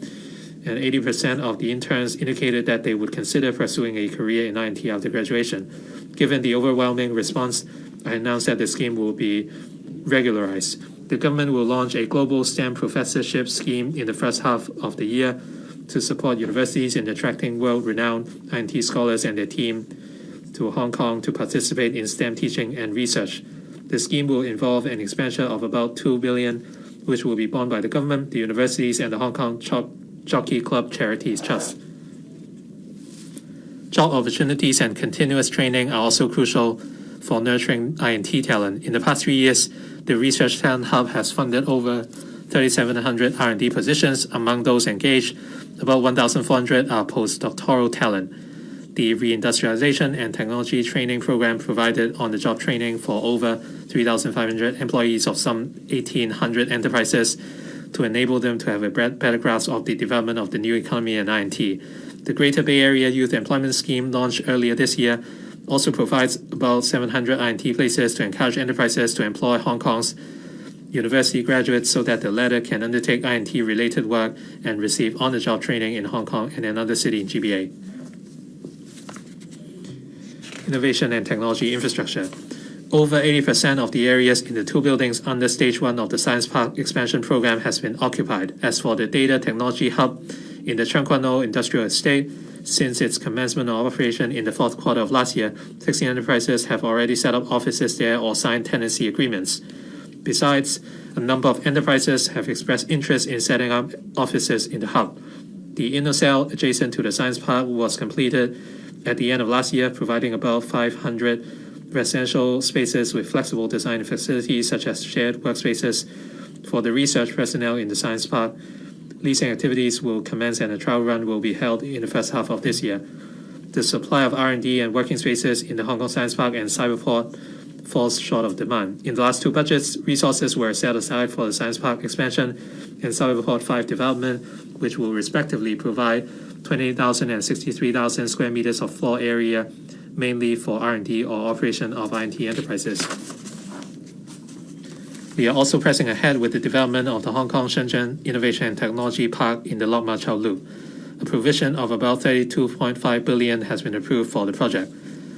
and 80% of the interns indicated that they would consider pursuing a career in INT after graduation. Given the overwhelming response, I announced that the scheme will be regularized. The government will launch a global STEM professorship scheme in the first half of the year to support universities in attracting world-renowned INT scholars and their team to Hong Kong to participate in STEM teaching and research. The scheme will involve an expenditure of about $2 billion, which will be borne by the government, the universities, and the Hong Kong Jockey Club Charities Trust. Job opportunities and continuous training are also crucial for nurturing INT talent. In the past 3 years, the Research Talent Hub has funded over 3,700 R&D positions. Among those engaged, about 1,400 are postdoctoral talent. The Reindustrialization and Technology Training Program provided on-the-job training for over 3,500 employees of some 1,800 enterprises to enable them to have a better grasp of the development of the new economy and INT. The Greater Bay Area Youth Employment Scheme, launched earlier this year, also provides about 700 INT places to encourage enterprises to employ Hong Kong's university graduates so that the latter can undertake INT-related work and receive on-the-job training in Hong Kong and another city in GBA. Innovation and Technology Infrastructure. Over 80% of the areas in the 2 buildings under Stage 1 of the Science Park Expansion Program has been occupied. As for the Data Technology Hub in the Cheung Kwan O Industrial Estate, since its commencement of operation in the 4th quarter of last year, 16 enterprises have already set up offices there or signed tenancy agreements. Besides, a number of enterprises have expressed interest in setting up offices in the hub. The Inno cell adjacent to the Science Park was completed at the end of last year, providing about 500 residential spaces with flexible design facilities such as shared workspaces for the research personnel in the Science Park. Leasing activities will commence and a trial run will be held in the first half of this year. The supply of R&D and working spaces in the Hong Kong Science Park and Cyberport falls short of demand. In the last 2 budgets, resources were set aside for the Science Park expansion and Cyberport 5 development, which will respectively provide 28,000 and 63,000 square meters of floor area, mainly for R&D or operation of INT enterprises. We are also pressing ahead with the development of the Hong Kong Shenzhen Innovation and Technology Park in the Lok Ma Chau Loop. A provision of about $32.5 billion has been approved for the project.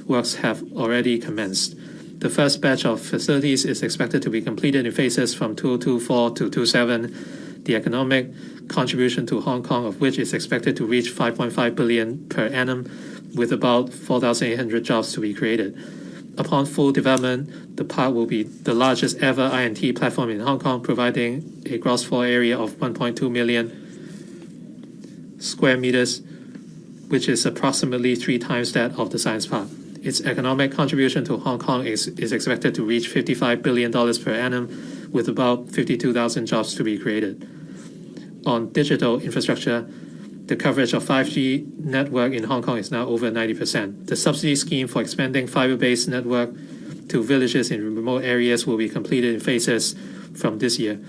Works have already commenced. The first batch of facilities is expected to be completed in phases from 2024 to 2027. The economic contribution to Hong Kong of which is expected to reach $5.5 billion per annum, with about 4,800 jobs to be created. Upon full development, the park will be the largest ever INT platform in Hong Kong, providing a gross floor area of 1.2 million square meters, which is approximately 3 times that of the Science Park. Its economic contribution to Hong Kong is expected to reach $55 billion per annum, with about 52,000 jobs to be created. On digital infrastructure, the coverage of 5G network in Hong Kong is now over 90%. The subsidy scheme for expanding fiber-based network to villages in remote areas will be completed in phases from this year.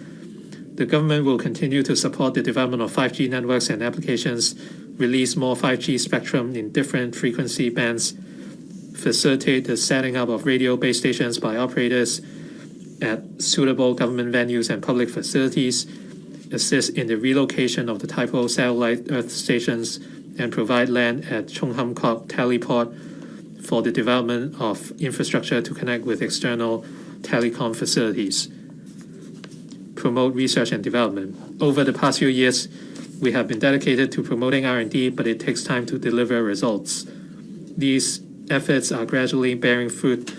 The government will continue to support the development of 5G networks and applications release more 5G spectrum in different frequency bands, facilitate the setting up of radio base stations by operators at suitable government venues and public facilities, assist in the relocation of the typo satellite Earth stations, and provide land at Chung Ham Kok Teleport for the development of infrastructure to connect with external telecom facilities. Promote research and development. Over the past few years, we have been dedicated to promoting R&D, but it takes time to deliver results. These efforts are gradually bearing fruit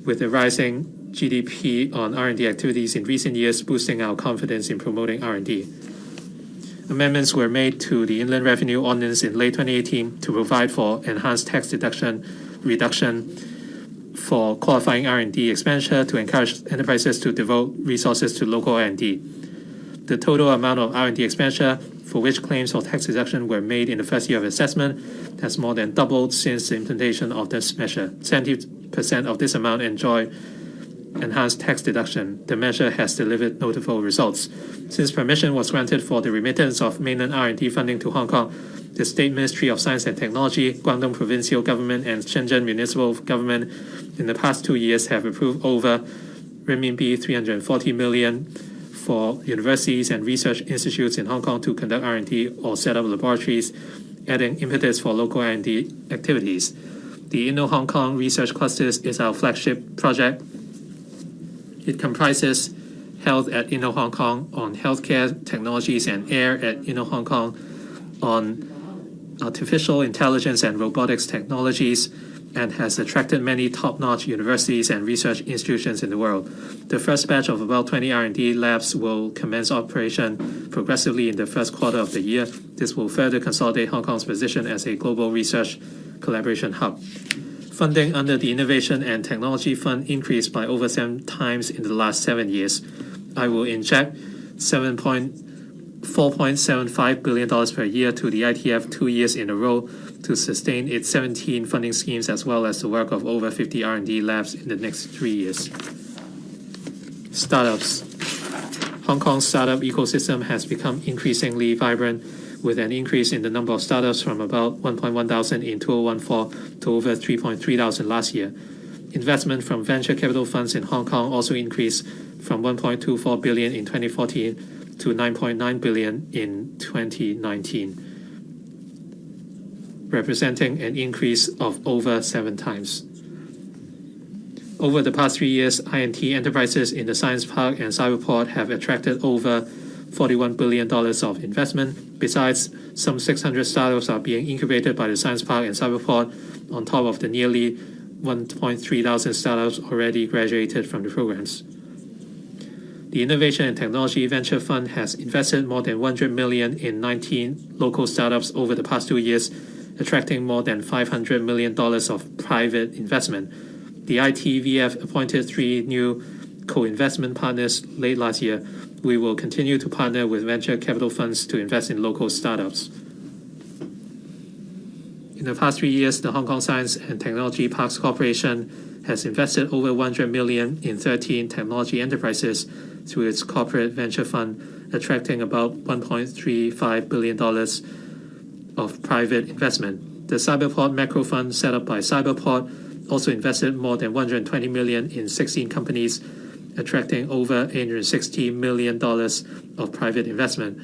with the rising GDP on R&D activities in recent years, boosting our confidence in promoting R&D. Amendments were made to the Inland Revenue Ordinance in late 2018 to provide for enhanced tax reduction for qualifying R&D expenditure to encourage enterprises to devote resources to local R&D. The total amount of R&D expenditure for which claims for tax deduction were made in the first year of assessment has more than doubled since the implementation of this measure. 70% of this amount enjoy enhanced tax deduction. The measure has delivered notable results. Since permission was granted for the remittance of mainland R&D funding to Hong Kong, the State Ministry of Science and Technology, Guangdong Provincial Government, and Shenzhen Municipal Government in the past 2 years have approved over renminbi 340 million for universities and research institutes in Hong Kong to conduct R&D or set up laboratories, adding impetus for local R&D activities. The Inno Hong Kong Research Clusters is our flagship project. It comprises Health at Inno Hong Kong on healthcare technologies and Air at Inno Hong Kong on artificial intelligence and robotics technologies, and has attracted many top-notch universities and research institutions in the world. The first batch of about 20 R&D labs will commence operation progressively in the first quarter of the year. This will further consolidate Hong Kong's position as a global research collaboration hub. Funding under the Innovation and Technology Fund increased by over 7 times in the last 7 years. I will inject $4.75 billion per year to the ITF 2 years in a row to sustain its 17 funding schemes, as well as the work of over 50 R&D labs in the next 3 years. Startups. Hong Kong's startup ecosystem has become increasingly vibrant, with an increase in the number of startups from about 1.1 thousand in 2014 to over 3.3 thousand last year. Investment from venture capital funds in Hong Kong also increased from 1.24 billion in 2014 to 9.9 billion in 2019, representing an increase of over 7 times. Over the past 3 years, I&T enterprises in the Science Park and Cyberport have attracted over $41 billion of investment. Besides, some 600 startups are being incubated by the Science Park and Cyberport, on top of the nearly 1.3 thousand startups already graduated from the programs. The Innovation and Technology Venture Fund has invested more than 100 million in 19 local startups over the past 2 years, attracting more than $500 million of private investment. The ITVF appointed 3 new co-investment partners late last year. We will continue to partner with venture capital funds to invest in local startups. In the past 3 years, the Hong Kong Science and Technology Parks Corporation has invested over 100 million in 13 technology enterprises through its corporate venture fund, attracting about $1.35 billion of private investment. The Cyberport Macro Fund, set up by Cyberport, also invested more than 120 million in 16 companies, attracting over $860 million of private investment.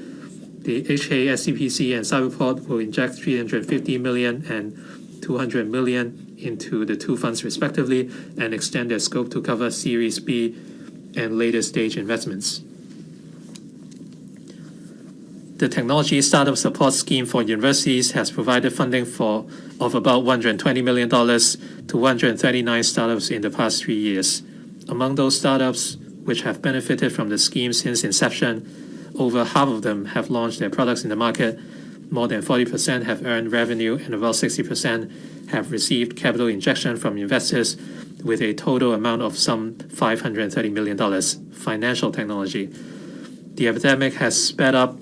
The HKFP and Cyberport will inject 350 million and 200 million into the 2 funds respectively, and extend their scope to cover Series B and later stage investments. The Technology Startup Support Scheme for universities has provided funding of about $120 million to 139 startups in the past 3 years. Among those startups which have benefited from the scheme since inception, over half of them have launched their products in the market, more than 40% have earned revenue, and about 60% have received capital injection from investors, with a total amount of some $530 million. Financial technology. The epidemic has sped up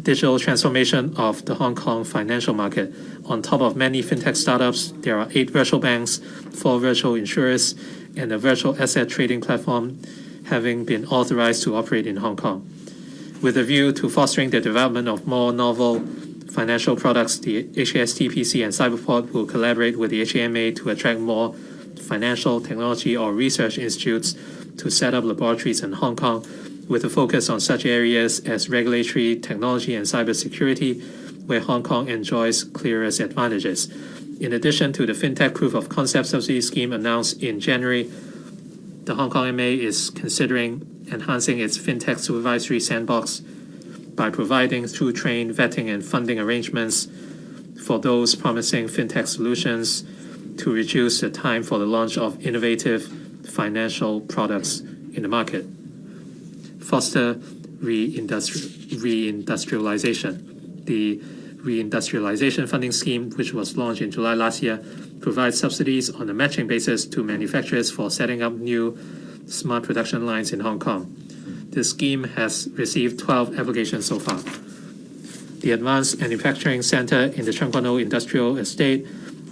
digital transformation of the Hong Kong financial market. On top of many fintech startups, there are 8 virtual banks, 4 virtual insurers, and a virtual asset trading platform having been authorized to operate in Hong Kong. With a view to fostering the development of more novel financial products, the HKSTPC and Cyberport will collaborate with the HKMA to attract more financial, technology, or research institutes to set up laboratories in Hong Kong, with a focus on such areas as regulatory, technology, and cybersecurity, where Hong Kong enjoys clearest advantages. In addition to the FinTech Proof of Concept Subsidy Scheme announced in January, the Hong Kong MA is considering enhancing its FinTech supervisory sandbox by providing through train vetting and funding arrangements for those promising FinTech solutions to reduce the time for the launch of innovative financial products in the market. Foster reindustrialization. The Reindustrialization Funding Scheme, which was launched in July last year, provides subsidies on a matching basis to manufacturers for setting up new smart production lines in Hong Kong. The scheme has received 12 applications so far. The Advanced Manufacturing Center in the Chung Kwan O Industrial Estate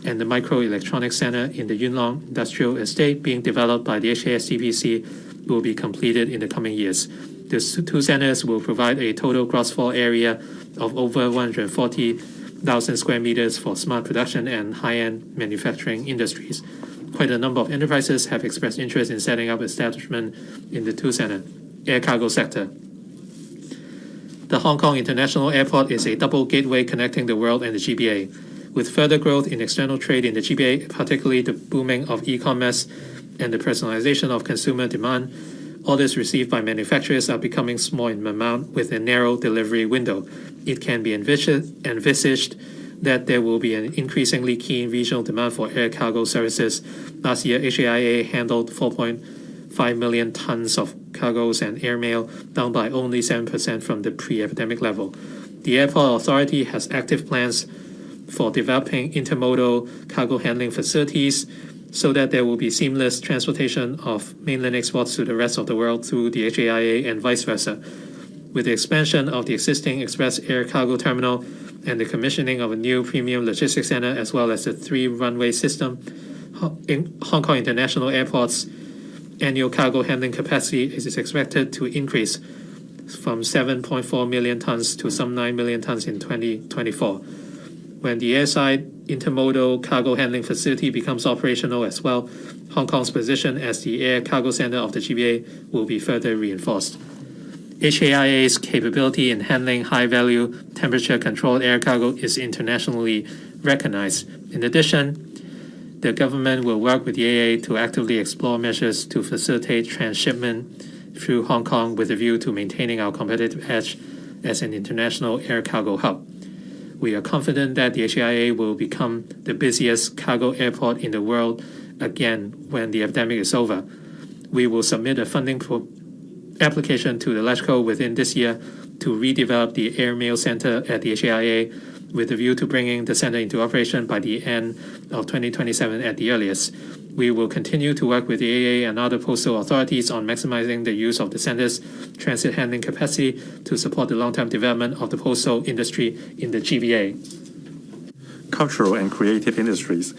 and the Microelectronics Center in the Yuen Long Industrial Estate being developed by the HKSTPC will be completed in the coming years. The two centers will provide a total gross floor area of over 140,000 square meters for smart production and high-end manufacturing industries. Quite a number of enterprises have expressed interest in setting up establishment in the two centers. Air cargo sector. The Hong Kong International Airport is a double gateway connecting the world and the GBA. With further growth in external trade in the GBA, particularly the booming of e-commerce and the personalization of consumer demand, orders received by manufacturers are becoming small in amount with a narrow delivery window. It can be envisaged that there will be an increasingly keen regional demand for air cargo services. Last year, HAIA handled 4.5 million tons of cargoes and airmail, down by only 7% from the pre-epidemic level. The airport authority has active plans for developing intermodal cargo handling facilities so that there will be seamless transportation of mainland exports to the rest of the world through the HAIA and vice versa. With the expansion of the existing express air cargo terminal and the commissioning of a new premium logistics center, as well as the 3-runway system, Hong Kong International Airport's annual cargo handling capacity is expected to increase from 7.4 million tons to some 9 million tons in 2024. When the airside intermodal cargo handling facility becomes operational as well, Hong Kong's position as the air cargo center of the GBA will be further reinforced. HAIA's capability in handling high-value, temperature-controlled air cargo is internationally recognized. In addition, the government will work with the AA to actively explore measures to facilitate transshipment through Hong Kong with a view to maintaining our competitive edge as an international air cargo hub. We are confident that the HAIA will become the busiest cargo airport in the world again when the epidemic is over. We will submit a funding application to the LegCo within this year to redevelop the airmail center at the HAIA with a view to bringing the center into operation by the end of 2027 at the earliest. We will continue to work with the AA and other postal authorities on maximizing the use of the center's transit handling capacity to support the long-term development of the postal industry in the GBA. Cultural and creative industries.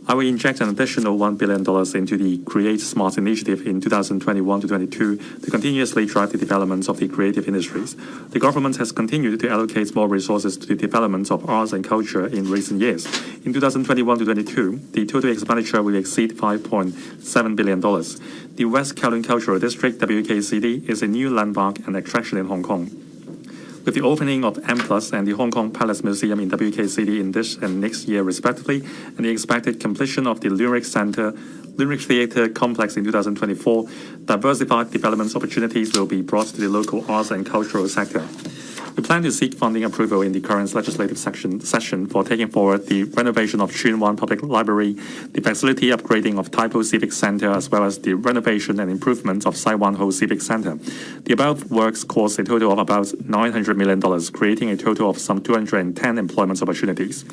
I will inject an additional $1 billion into the Create Smart initiative in 2021-22 to continuously drive the development of the creative industries. The government has continued to allocate more resources to the development of arts and culture in recent years. In 2021-22, the total expenditure will exceed $5.7 billion. The West Kowloon Cultural District, WKCD, is a new landmark and attraction in Hong Kong. With the opening of M+ and the Hong Kong Palace Museum in WKCD in this and next year respectively, and the expected completion of the Lyric Theatre Complex in 2024, diversified development opportunities will be brought to the local arts and cultural sector. We plan to seek funding approval in the current legislative session for taking forward the renovation of Tsuen Wan Public Library, the facility upgrading of Tai Po Civic Center, as well as the renovation and improvement of Sai Wan Ho Civic Center. The above works cost a total of about $900 million, creating a total of some 210 employment opportunities.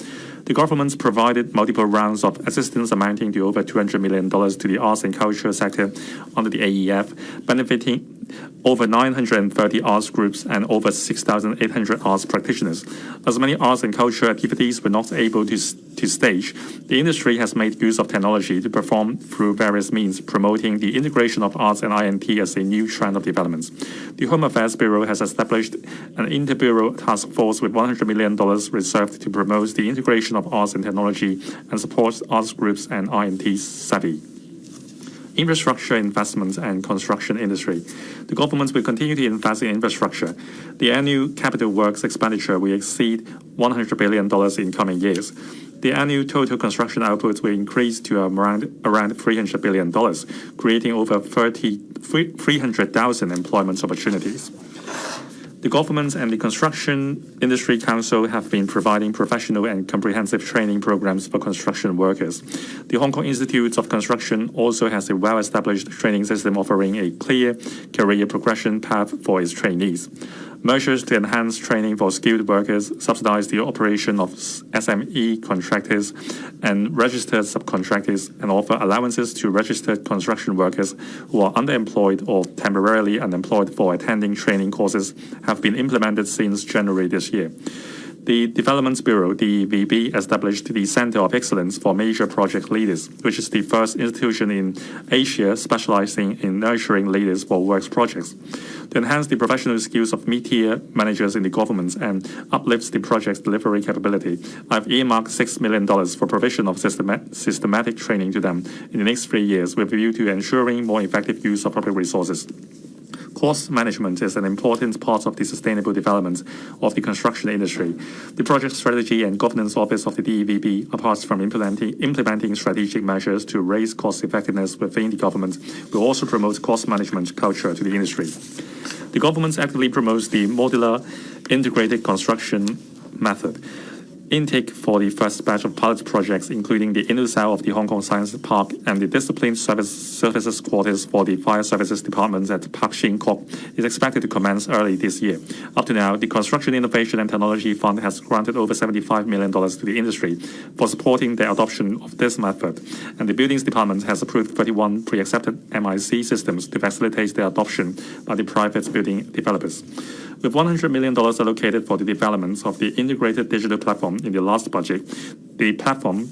The government provided multiple rounds of assistance amounting to over $200 million to the arts and culture sector under the AEF, benefiting over 930 arts groups and over 6,000 2,800 arts practitioners. As many arts and culture activities were not able to stage, the industry has made use of technology to perform through various means, promoting the integration of arts and INT as a new trend of developments. The Home Affairs Bureau has established an inter-bureau task force with $100 million reserved to promote the integration of arts and technology and support arts groups and INT savvy. Infrastructure investments and construction industry. The government will continue to invest in infrastructure. The annual capital works expenditure will exceed $100 billion in coming years. The annual total construction output will increase to around $300 billion, creating over 300,000 employment opportunities. The government and the Construction Industry Council have been providing professional and comprehensive training programs for construction workers. The Hong Kong Institute of Construction also has a well-established training system offering a clear career progression path for its trainees. Measures to enhance training for skilled workers, subsidize the operation of SME contractors and registered subcontractors, and offer allowances to registered construction workers who are underemployed or temporarily unemployed for attending training courses have been implemented since January this year. The Development Bureau, DEVB, established the Center of Excellence for Major Project Leaders, which is the first institution in Asia specializing in nurturing leaders for works projects. To enhance the professional skills of mid-tier managers in the government and uplifts the project's delivery capability, I've earmarked $6 million for provision of systematic training to them in the next 3 years with a view to ensuring more effective use of public resources. Cost management is an important part of the sustainable development of the construction industry. The Project Strategy and Governance Office of the DEVB, apart from implementing strategic measures to raise cost effectiveness within the government, will also promote cost management culture to the industry. The government actively promotes the modular integrated construction method. Intake for the first batch of pilot projects, including the Inno cell of the Hong Kong Science Park and the Discipline Services Quarters for the Fire Services Departments at Pak Shing Kok, is expected to commence early this year. Up to now, the Construction Innovation and Technology Fund has granted over $75 million to the industry for supporting the adoption of this method, and the Buildings Department has approved 31 pre-accepted MIC systems to facilitate their adoption by the private building developers. With $100 million allocated for the development of the integrated digital platform in the last budget, the platform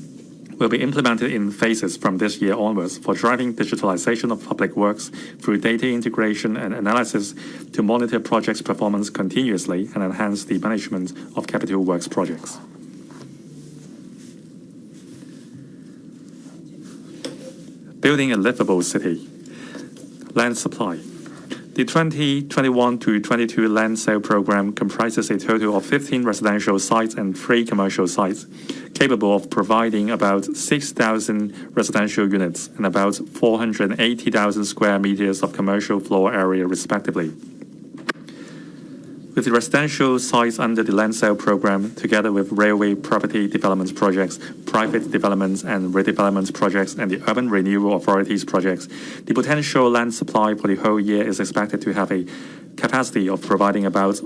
will be implemented in phases from this year onwards for driving digitalization of public works through data integration and analysis to monitor projects' performance continuously and enhance the management of capital works projects. Building a livable city. Land supply. The 2021-22 land sale program comprises a total of 15 residential sites and 3 commercial sites, capable of providing about 6,000 residential units and about 480,000 square meters of commercial floor area, respectively. With the residential sites under the land sale program, together with railway property development projects, private developments and redevelopment projects, and the urban renewal authorities projects, the potential land supply for the whole year is expected to have a capacity of providing about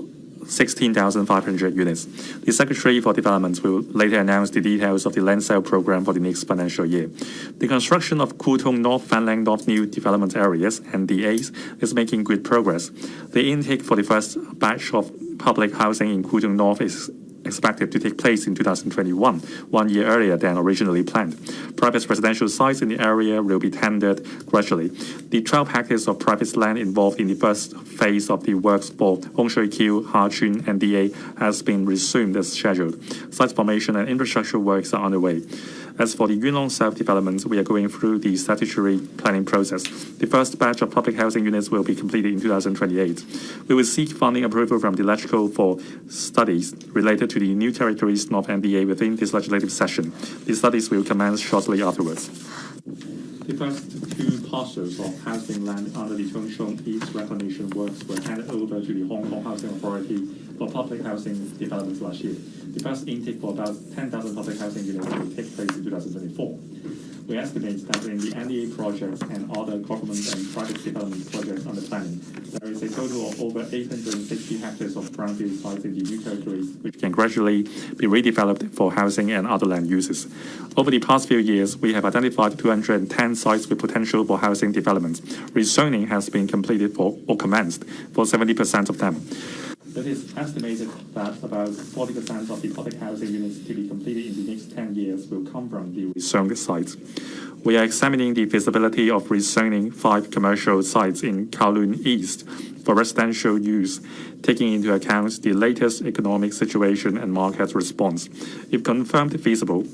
16,500 units. The Secretary for Development will later announce the details of the land sale program for the next financial year. The construction of Kwu Tung North Fan Lang North New Development Areas, NDAs, is making good progress. The intake for the first batch of public housing in Kwu Tung North is expected to take place in 2021, 1 year earlier than originally planned. Private residential sites in the area will be tendered gradually. The 12 hectares of private land involved in the first phase of the works for Hong Shui Kiu, Ha Chun, NDA has been resumed as scheduled. Site formation and infrastructure works are underway. As for the Yuen Long South development, we are going through the statutory planning process. The first batch of public housing units will be completed in 2028. We will seek funding approval from the LegCo for studies related to the New Territories North NDA within this legislative session. The studies will commence shortly afterwards. The first 2 parcels of housing land under the Chung Chung East reclamation works were handed over to the Hong Kong Housing Authority for public housing development last year. The first intake for about 10,000 public housing units will take place in 2024. We estimate that in the NDA projects and other government and private development projects under planning, there is a total of over 860 hectares of brownfield sites in the new territories, which can gradually be redeveloped for housing and other land uses. Over the past few years, we have identified 210 sites with potential for housing development. Rezoning has been completed or commenced for 70% of them. It is estimated that about 40% of the public housing units to be completed in the next 10 years will come from the rezoned sites. We are examining the feasibility of rezoning 5 commercial sites in Kowloon East for residential use, taking into account the latest economic situation and market response. If confirmed feasible,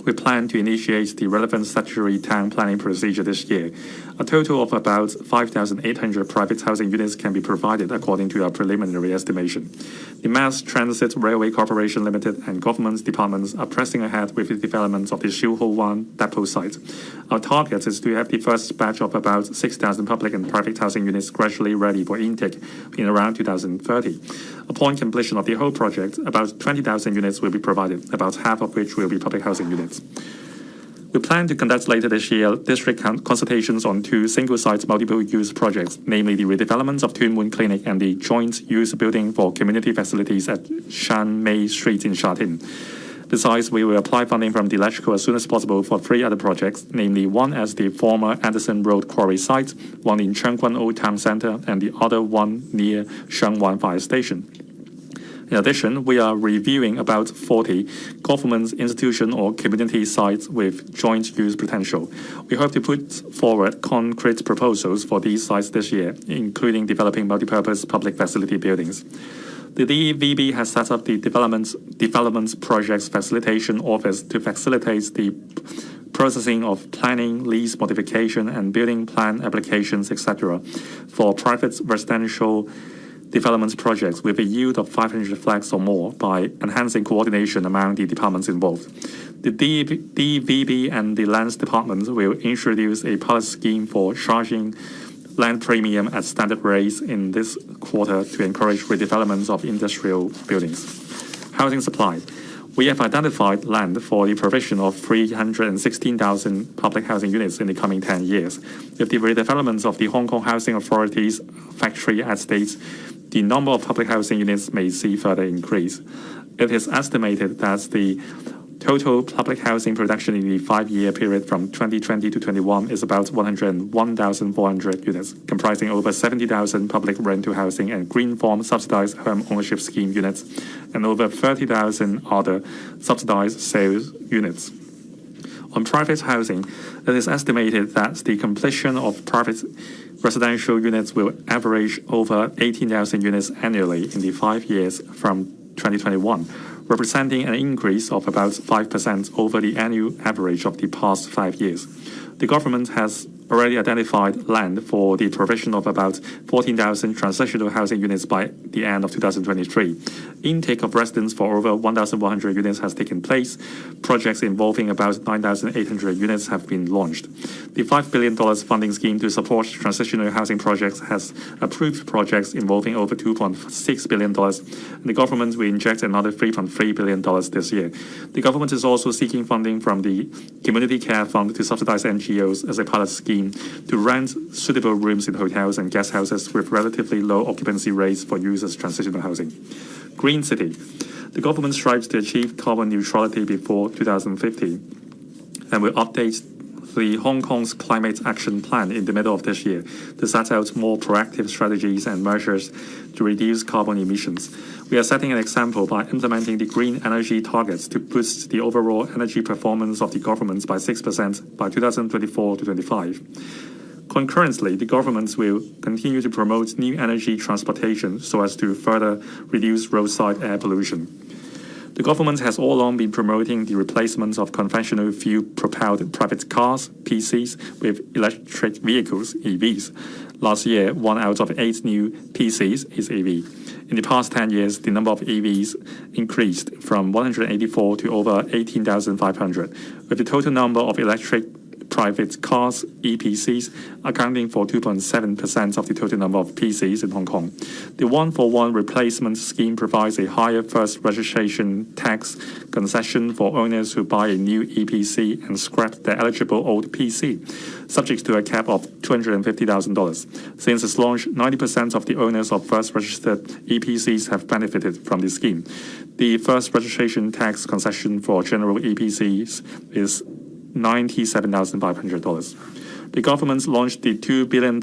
we plan to initiate the relevant statutory town planning procedure this year. A total of about 5,800 private housing units can be provided according to our preliminary estimation. The Mass Transit Railway Corporation Limited and government departments are pressing ahead with the development of the Siu Ho Wan depot site. Our target is to have the first batch of about 6,000 public and private housing units gradually ready for intake in around 2030. Upon completion of the whole project, about 20,000 units will be provided, about half of which will be public housing units. We plan to conduct later this year district consultations on 2 single-site multiple-use projects, namely the redevelopment of Tuen Mun Clinic and the joint-use building for community facilities at Shan Mei Street in Sha Tin. Besides, we will apply funding from the electrical as soon as possible for 3 other projects, namely one as the former Anderson Road quarry site, one in Cheung Kwan Old Town Centre, and the other one near Sheung Wan Fire Station. In addition, we are reviewing about 40 government, institution, or community sites with joint use potential. We hope to put forward concrete proposals for these sites this year, including developing multipurpose public facility buildings. The DVB has set up the Development Projects Facilitation Office to facilitate the processing of planning, lease modification, and building plan applications, etc., for private residential development projects with a yield of 500 flats or more by enhancing coordination among the departments involved. The DVB and the Lands Department will introduce a pilot scheme for charging land premium at standard rates in this quarter to encourage redevelopment of industrial buildings. Housing supply. We have identified land for the provision of 316,000 public housing units in the coming 10 years. With the redevelopment of the Hong Kong Housing Authority's factory estates, the number of public housing units may see further increase. It is estimated that the total public housing production in the 5-year period from 2020 to 21 is about 101,400 units, comprising over 70,000 public rental housing and green form subsidized home ownership scheme units, and over 30,000 other subsidized sales units. On private housing, it is estimated that the completion of private residential units will average over 18,000 units annually in the 5 years from 2021, representing an increase of about 5% over the annual average of the past 5 years. The government has already identified land for the provision of about 14,000 transitional housing units by the end of 2023. Intake of residents for over 1,100 units has taken place. Projects involving about 9,800 units have been launched. The $5 billion funding scheme to support transitional housing projects has approved projects involving over $2.6 billion, and the government will inject another $3.3 billion this year. The government is also seeking funding from the Community Care Fund to subsidize NGOs as a pilot scheme to rent suitable rooms in hotels and guest houses with relatively low occupancy rates for use as transitional housing. Green City. The government strives to achieve carbon neutrality before 2050 and will update the Hong Kong's Climate Action Plan in the middle of this year to set out more proactive strategies and measures to reduce carbon emissions. We are setting an example by implementing the green energy targets to boost the overall energy performance of the government by 6% by 2024 to 25. Concurrently, the government will continue to promote new energy transportation so as to further reduce roadside air pollution. The government has all along been promoting the replacement of conventional fuel-propelled private cars, PCs, with electric vehicles, EVs. Last year, 1 out of 8 new PCs is EV. In the past 10 years, the number of EVs increased from 184 to over 18,500, with the total number of electric private cars, EPCs, accounting for 2.7% of the total number of PCs in Hong Kong. The one-for-one replacement scheme provides a higher first registration tax concession for owners who buy a new EPC and scrap their eligible old PC, subject to a cap of $250,000. Since its launch, 90% of the owners of first registered EPCs have benefited from the scheme. The first registration tax concession for general EPCs is $97,500. The government launched the $2 billion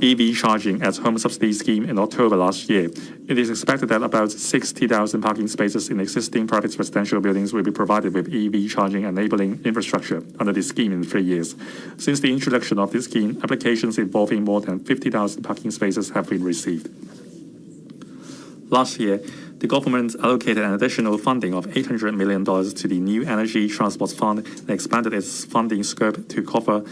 EV charging at home subsidy scheme in October last year. It is expected that about 60,000 parking spaces in existing private residential buildings will be provided with EV charging enabling infrastructure under the scheme in 3 years. Since the introduction of this scheme, applications involving more than 50,000 parking spaces have been received. Last year, the government allocated an additional funding of $800 million to the New Energy Transport Fund and expanded its funding scope to cover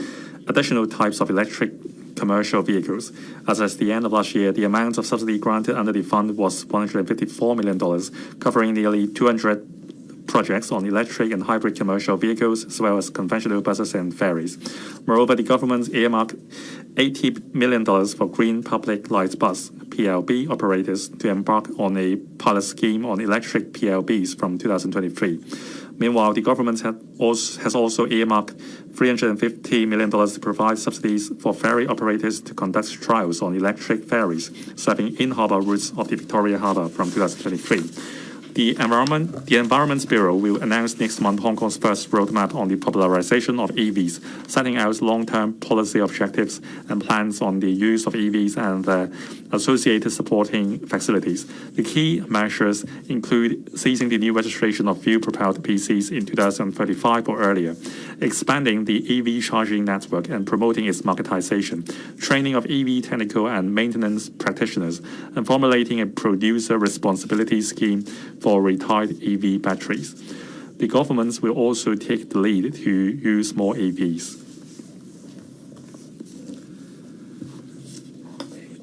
additional types of electric commercial vehicles. As at the end of last year, the amount of subsidy granted under the fund was $154 million, covering nearly 200 projects on electric and hybrid commercial vehicles, as well as conventional buses and ferries. Moreover, the government earmarked $80 million for green public light bus (PLB) operators to embark on a pilot scheme on electric PLBs from 2023. Meanwhile, the government has also earmarked $350 million to provide subsidies for ferry operators to conduct trials on electric ferries serving in-harbour routes of the Victoria Harbour from 2023. The Environment Bureau will announce next month Hong Kong's first roadmap on the popularization of EVs, setting out long-term policy objectives and plans on the use of EVs and the associated supporting facilities. The key measures include ceasing the new registration of fuel-propelled PCs in 2035 or earlier, expanding the EV charging network and promoting its marketization, training of EV technical and maintenance practitioners, and formulating a producer responsibility scheme for retired EV batteries. The governments will also take the lead to use more EVs.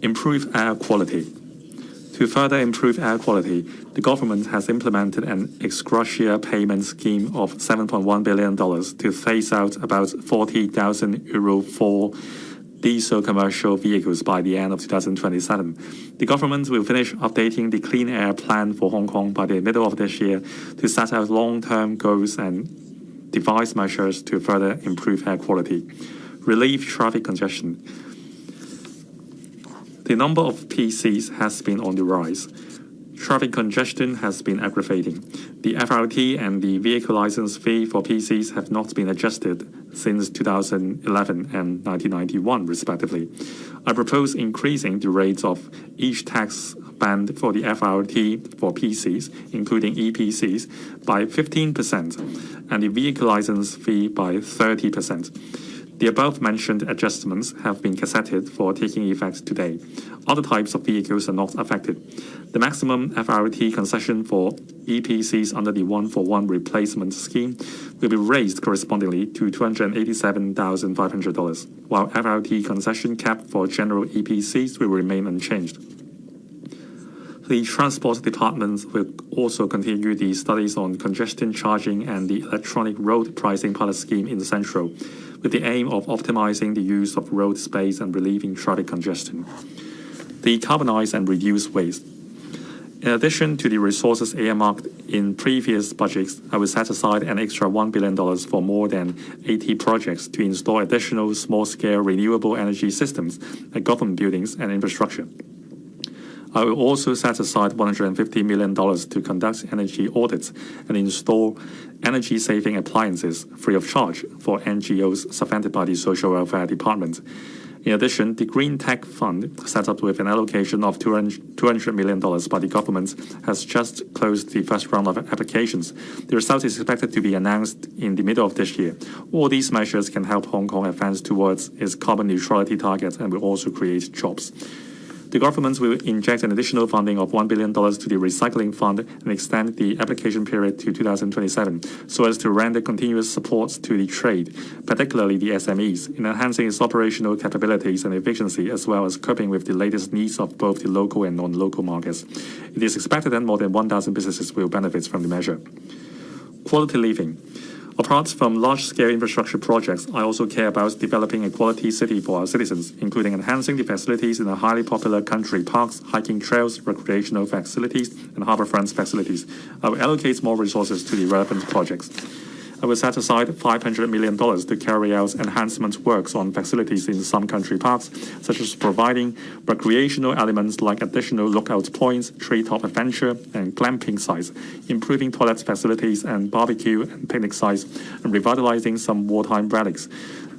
Improve air quality. To further improve air quality, the government has implemented an ex gratia payment scheme of $7.1 billion to phase out about 40,000 Euro 4 diesel commercial vehicles by the end of 2027. The government will finish updating the Clean Air Plan for Hong Kong by the middle of this year to set out long-term goals and devise measures to further improve air quality. Relieve traffic congestion. The number of PCs has been on the rise. Traffic congestion has been aggravating. The FRT and the vehicle license fee for PCs have not been adjusted since 2011 and 1991, respectively. I propose increasing the rates of each tax band for the FRT for PCs, including EPCs, by 15% and the vehicle license fee by 30%. The above-mentioned adjustments have been gazetted for taking effect today. Other types of vehicles are not affected. The maximum FRT concession for EPCs under the one-for-one replacement scheme will be raised correspondingly to $287,500, while FRT concession cap for general EPCs will remain unchanged. The Transport Department will also continue the studies on congestion charging and the electronic road pricing pilot scheme in the Central, with the aim of optimizing the use of road space and relieving traffic congestion. Decarbonize and reduce waste. In addition to the resources earmarked in previous budgets, I will set aside an extra $1 billion for more than 80 projects to install additional small-scale renewable energy systems at government buildings and infrastructure. I will also set aside $150 million to conduct energy audits and install energy-saving appliances free of charge for NGOs subvented by the Social Welfare Department. In addition, the Green Tech Fund, set up with an allocation of $200 million by the government, has just closed the first round of applications. The result is expected to be announced in the middle of this year. All these measures can help Hong Kong advance towards its carbon neutrality target and will also create jobs. The government will inject an additional funding of $1 billion to the Recycling Fund and extend the application period to 2027, so as to render continuous support to the trade, particularly the SMEs, in enhancing its operational capabilities and efficiency, as well as coping with the latest needs of both the local and non-local markets. It is expected that more than 1,000 businesses will benefit from the measure. Quality living. Apart from large-scale infrastructure projects, I also care about developing a quality city for our citizens, including enhancing the facilities in the highly popular country parks, hiking trails, recreational facilities, and harbourfront facilities. I will allocate more resources to the relevant projects. I will set aside $500 million to carry out enhancement works on facilities in some country parks, such as providing recreational elements like additional lookout points, treetop adventure, and glamping sites, improving toilet facilities and barbecue and picnic sites, and revitalizing some wartime relics.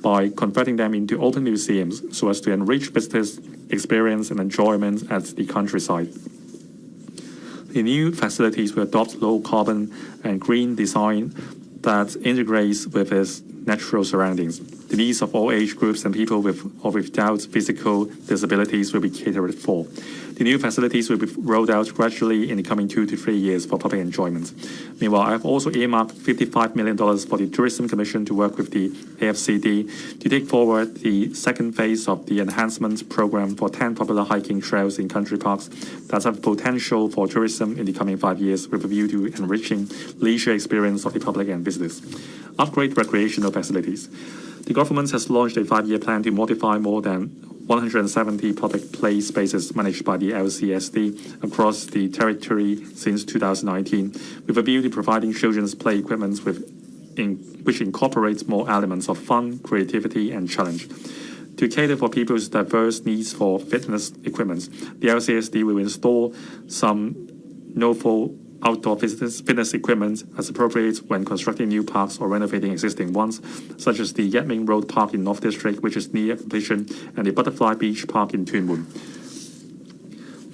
by converting them into open museums so as to enrich visitors' experience and enjoyment at the countryside. The new facilities will adopt low-carbon and green design that integrates with its natural surroundings. The needs of all age groups and people with or without physical disabilities will be catered for. The new facilities will be rolled out gradually in the coming 2 to 3 years for public enjoyment. Meanwhile, I have also earmarked $55 million for the Tourism Commission to work with the AFCD to take forward the second phase of the enhancement program for 10 popular hiking trails in country parks that have potential for tourism in the coming 5 years with a view to enriching leisure experience of the public and visitors. Upgrade recreational facilities. The government has launched a 5-year plan to modify more than 170 public play spaces managed by the LCSD across the territory since 2019, with a view to providing children's play equipment which incorporates more elements of fun, creativity, and challenge. To cater for people's diverse needs for fitness equipment, the LCSD will install some novel outdoor fitness equipment as appropriate when constructing new parks or renovating existing ones, such as the Yatming Road Park in North District, which is near completion, and the Butterfly Beach Park in Tuen Mun.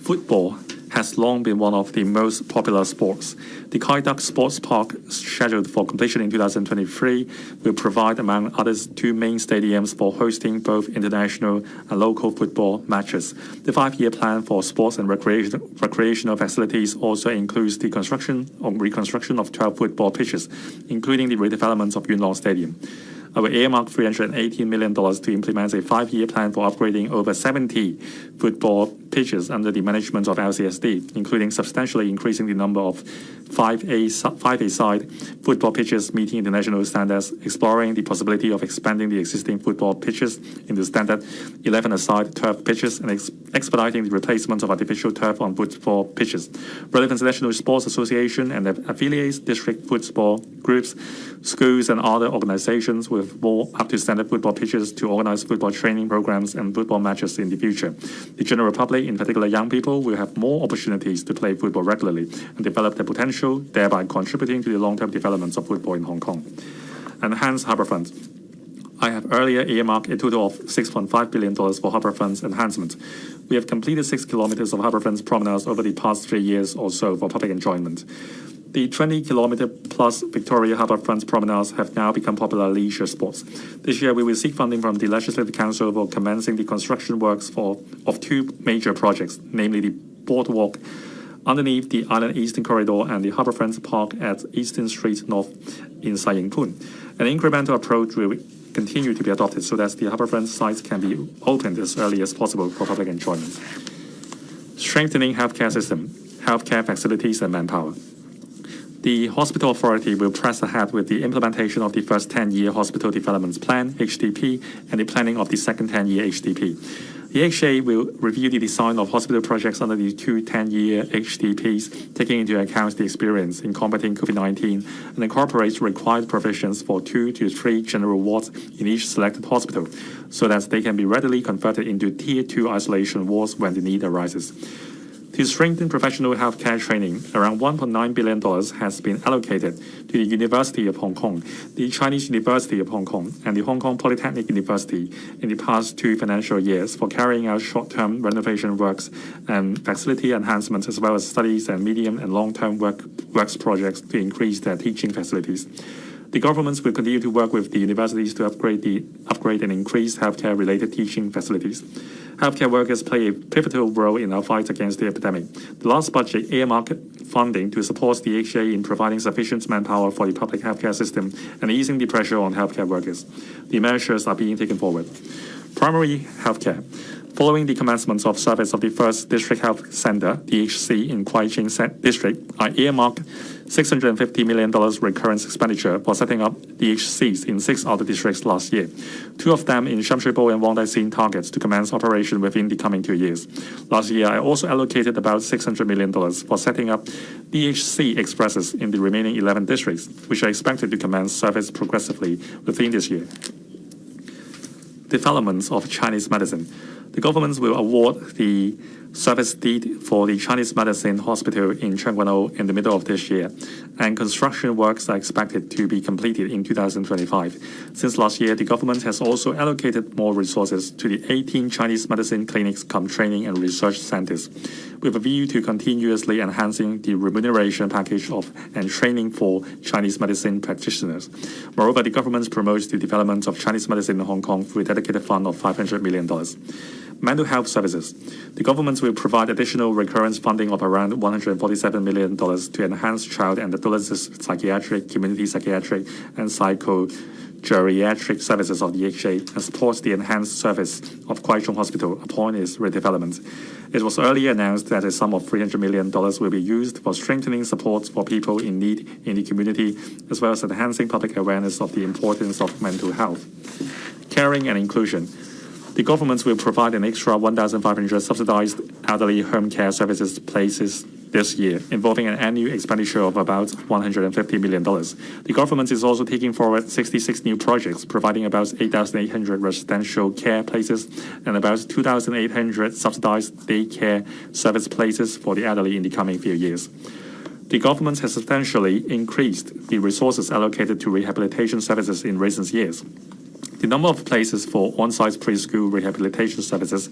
Football has long been one of the most popular sports. The Kai Tak Sports Park, scheduled for completion in 2023, will provide, among others, 2 main stadiums for hosting both international and local football matches. The 5-year plan for sports and recreational facilities also includes the construction or reconstruction of 12 football pitches, including the redevelopment of Yuen Long Stadium. I will earmark $318 million to implement a 5-year plan for upgrading over 70 football pitches under the management of LCSD, including substantially increasing the number of 5A-side football pitches meeting international standards, exploring the possibility of expanding the existing football pitches into standard 11-a-side turf pitches, and expediting the replacement of artificial turf on football pitches. Relevant national sports association and affiliates, district football groups, schools, and other organizations with more up-to-standard football pitches to organize football training programs and football matches in the future. The general public, in particular young people, will have more opportunities to play football regularly and develop their potential, thereby contributing to the long-term development of football in Hong Kong. Enhanced harbourfront. I have earlier earmarked a total of $6.5 billion for harbourfront enhancement. We have completed 6 kilometers of harbourfront promenades over the past 3 years or so for public enjoyment. The 20-kilometer-plus Victoria Harbourfront promenades have now become popular leisure sports. This year, we will seek funding from the Legislative Council for commencing the construction works of 2 major projects, namely the boardwalk underneath the Island Eastern Corridor and the Harbourfront Park at Eastern Street North in Sai Ying Pun. An incremental approach will continue to be adopted so that the harbourfront sites can be opened as early as possible for public enjoyment. Strengthening healthcare system, healthcare facilities, and manpower. The Hospital Authority will press ahead with the implementation of the first 10-year Hospital Development Plan, HDP, and the planning of the second 10-year HDP. The HA will review the design of hospital projects under the 2 10-year HDPs, taking into account the experience in combating COVID-19 and incorporates required provisions for 2 to 3 general wards in each selected hospital, so that they can be readily converted into Tier 2 isolation wards when the need arises. To strengthen professional healthcare training, around $1.9 billion has been allocated to the University of Hong Kong, the Chinese University of Hong Kong, and the Hong Kong Polytechnic University in the past 2 financial years for carrying out short-term renovation works and facility enhancements, as well as studies and medium and long-term works projects to increase their teaching facilities. The governments will continue to work with the universities to upgrade and increase healthcare-related teaching facilities. Healthcare workers play a pivotal role in our fight against the epidemic. The last budget earmarked funding to support the HA in providing sufficient manpower for the public healthcare system and easing the pressure on healthcare workers. The measures are being taken forward. Primary healthcare. Following the commencement of service of the First District Health Centre, DHC, in Kwai Ching District, I earmarked $650 million recurrence expenditure for setting up DHCs in 6 other districts last year. 2 of them in Sham Shui Po and Wong Tai Sin targets to commence operation within the coming 2 years. Last year, I also allocated about $600 million for setting up DHC expresses in the remaining 11 districts, which are expected to commence service progressively within this year. Development of Chinese medicine. The government will award the service deed for the Chinese Medicine Hospital in Chengguano in the middle of this year, and construction works are expected to be completed in 2025. Since last year, the government has also allocated more resources to the 18 Chinese medicine clinics cum training and research centers, with a view to continuously enhancing the remuneration package of and training for Chinese medicine practitioners. Moreover, the government promotes the development of Chinese medicine in Hong Kong through a dedicated fund of $500 million. Mental health services. The government will provide additional recurrence funding of around $147 million to enhance child and adolescent psychiatric, community psychiatric, and psychogeriatric services of the HA and support the enhanced service of Kwai Chung Hospital upon its redevelopment. It was earlier announced that a sum of $300 million will be used for strengthening support for people in need in the community, as well as enhancing public awareness of the importance of mental health. Caring and inclusion. The government will provide an extra 1,500 subsidized elderly home care services places this year, involving an annual expenditure of about $150 million. The government is also taking forward 66 new projects, providing about 8,800 residential care places and about 2,800 subsidized daycare service places for the elderly in the coming few years. The government has substantially increased the resources allocated to rehabilitation services in recent years. The number of places for on-site preschool rehabilitation services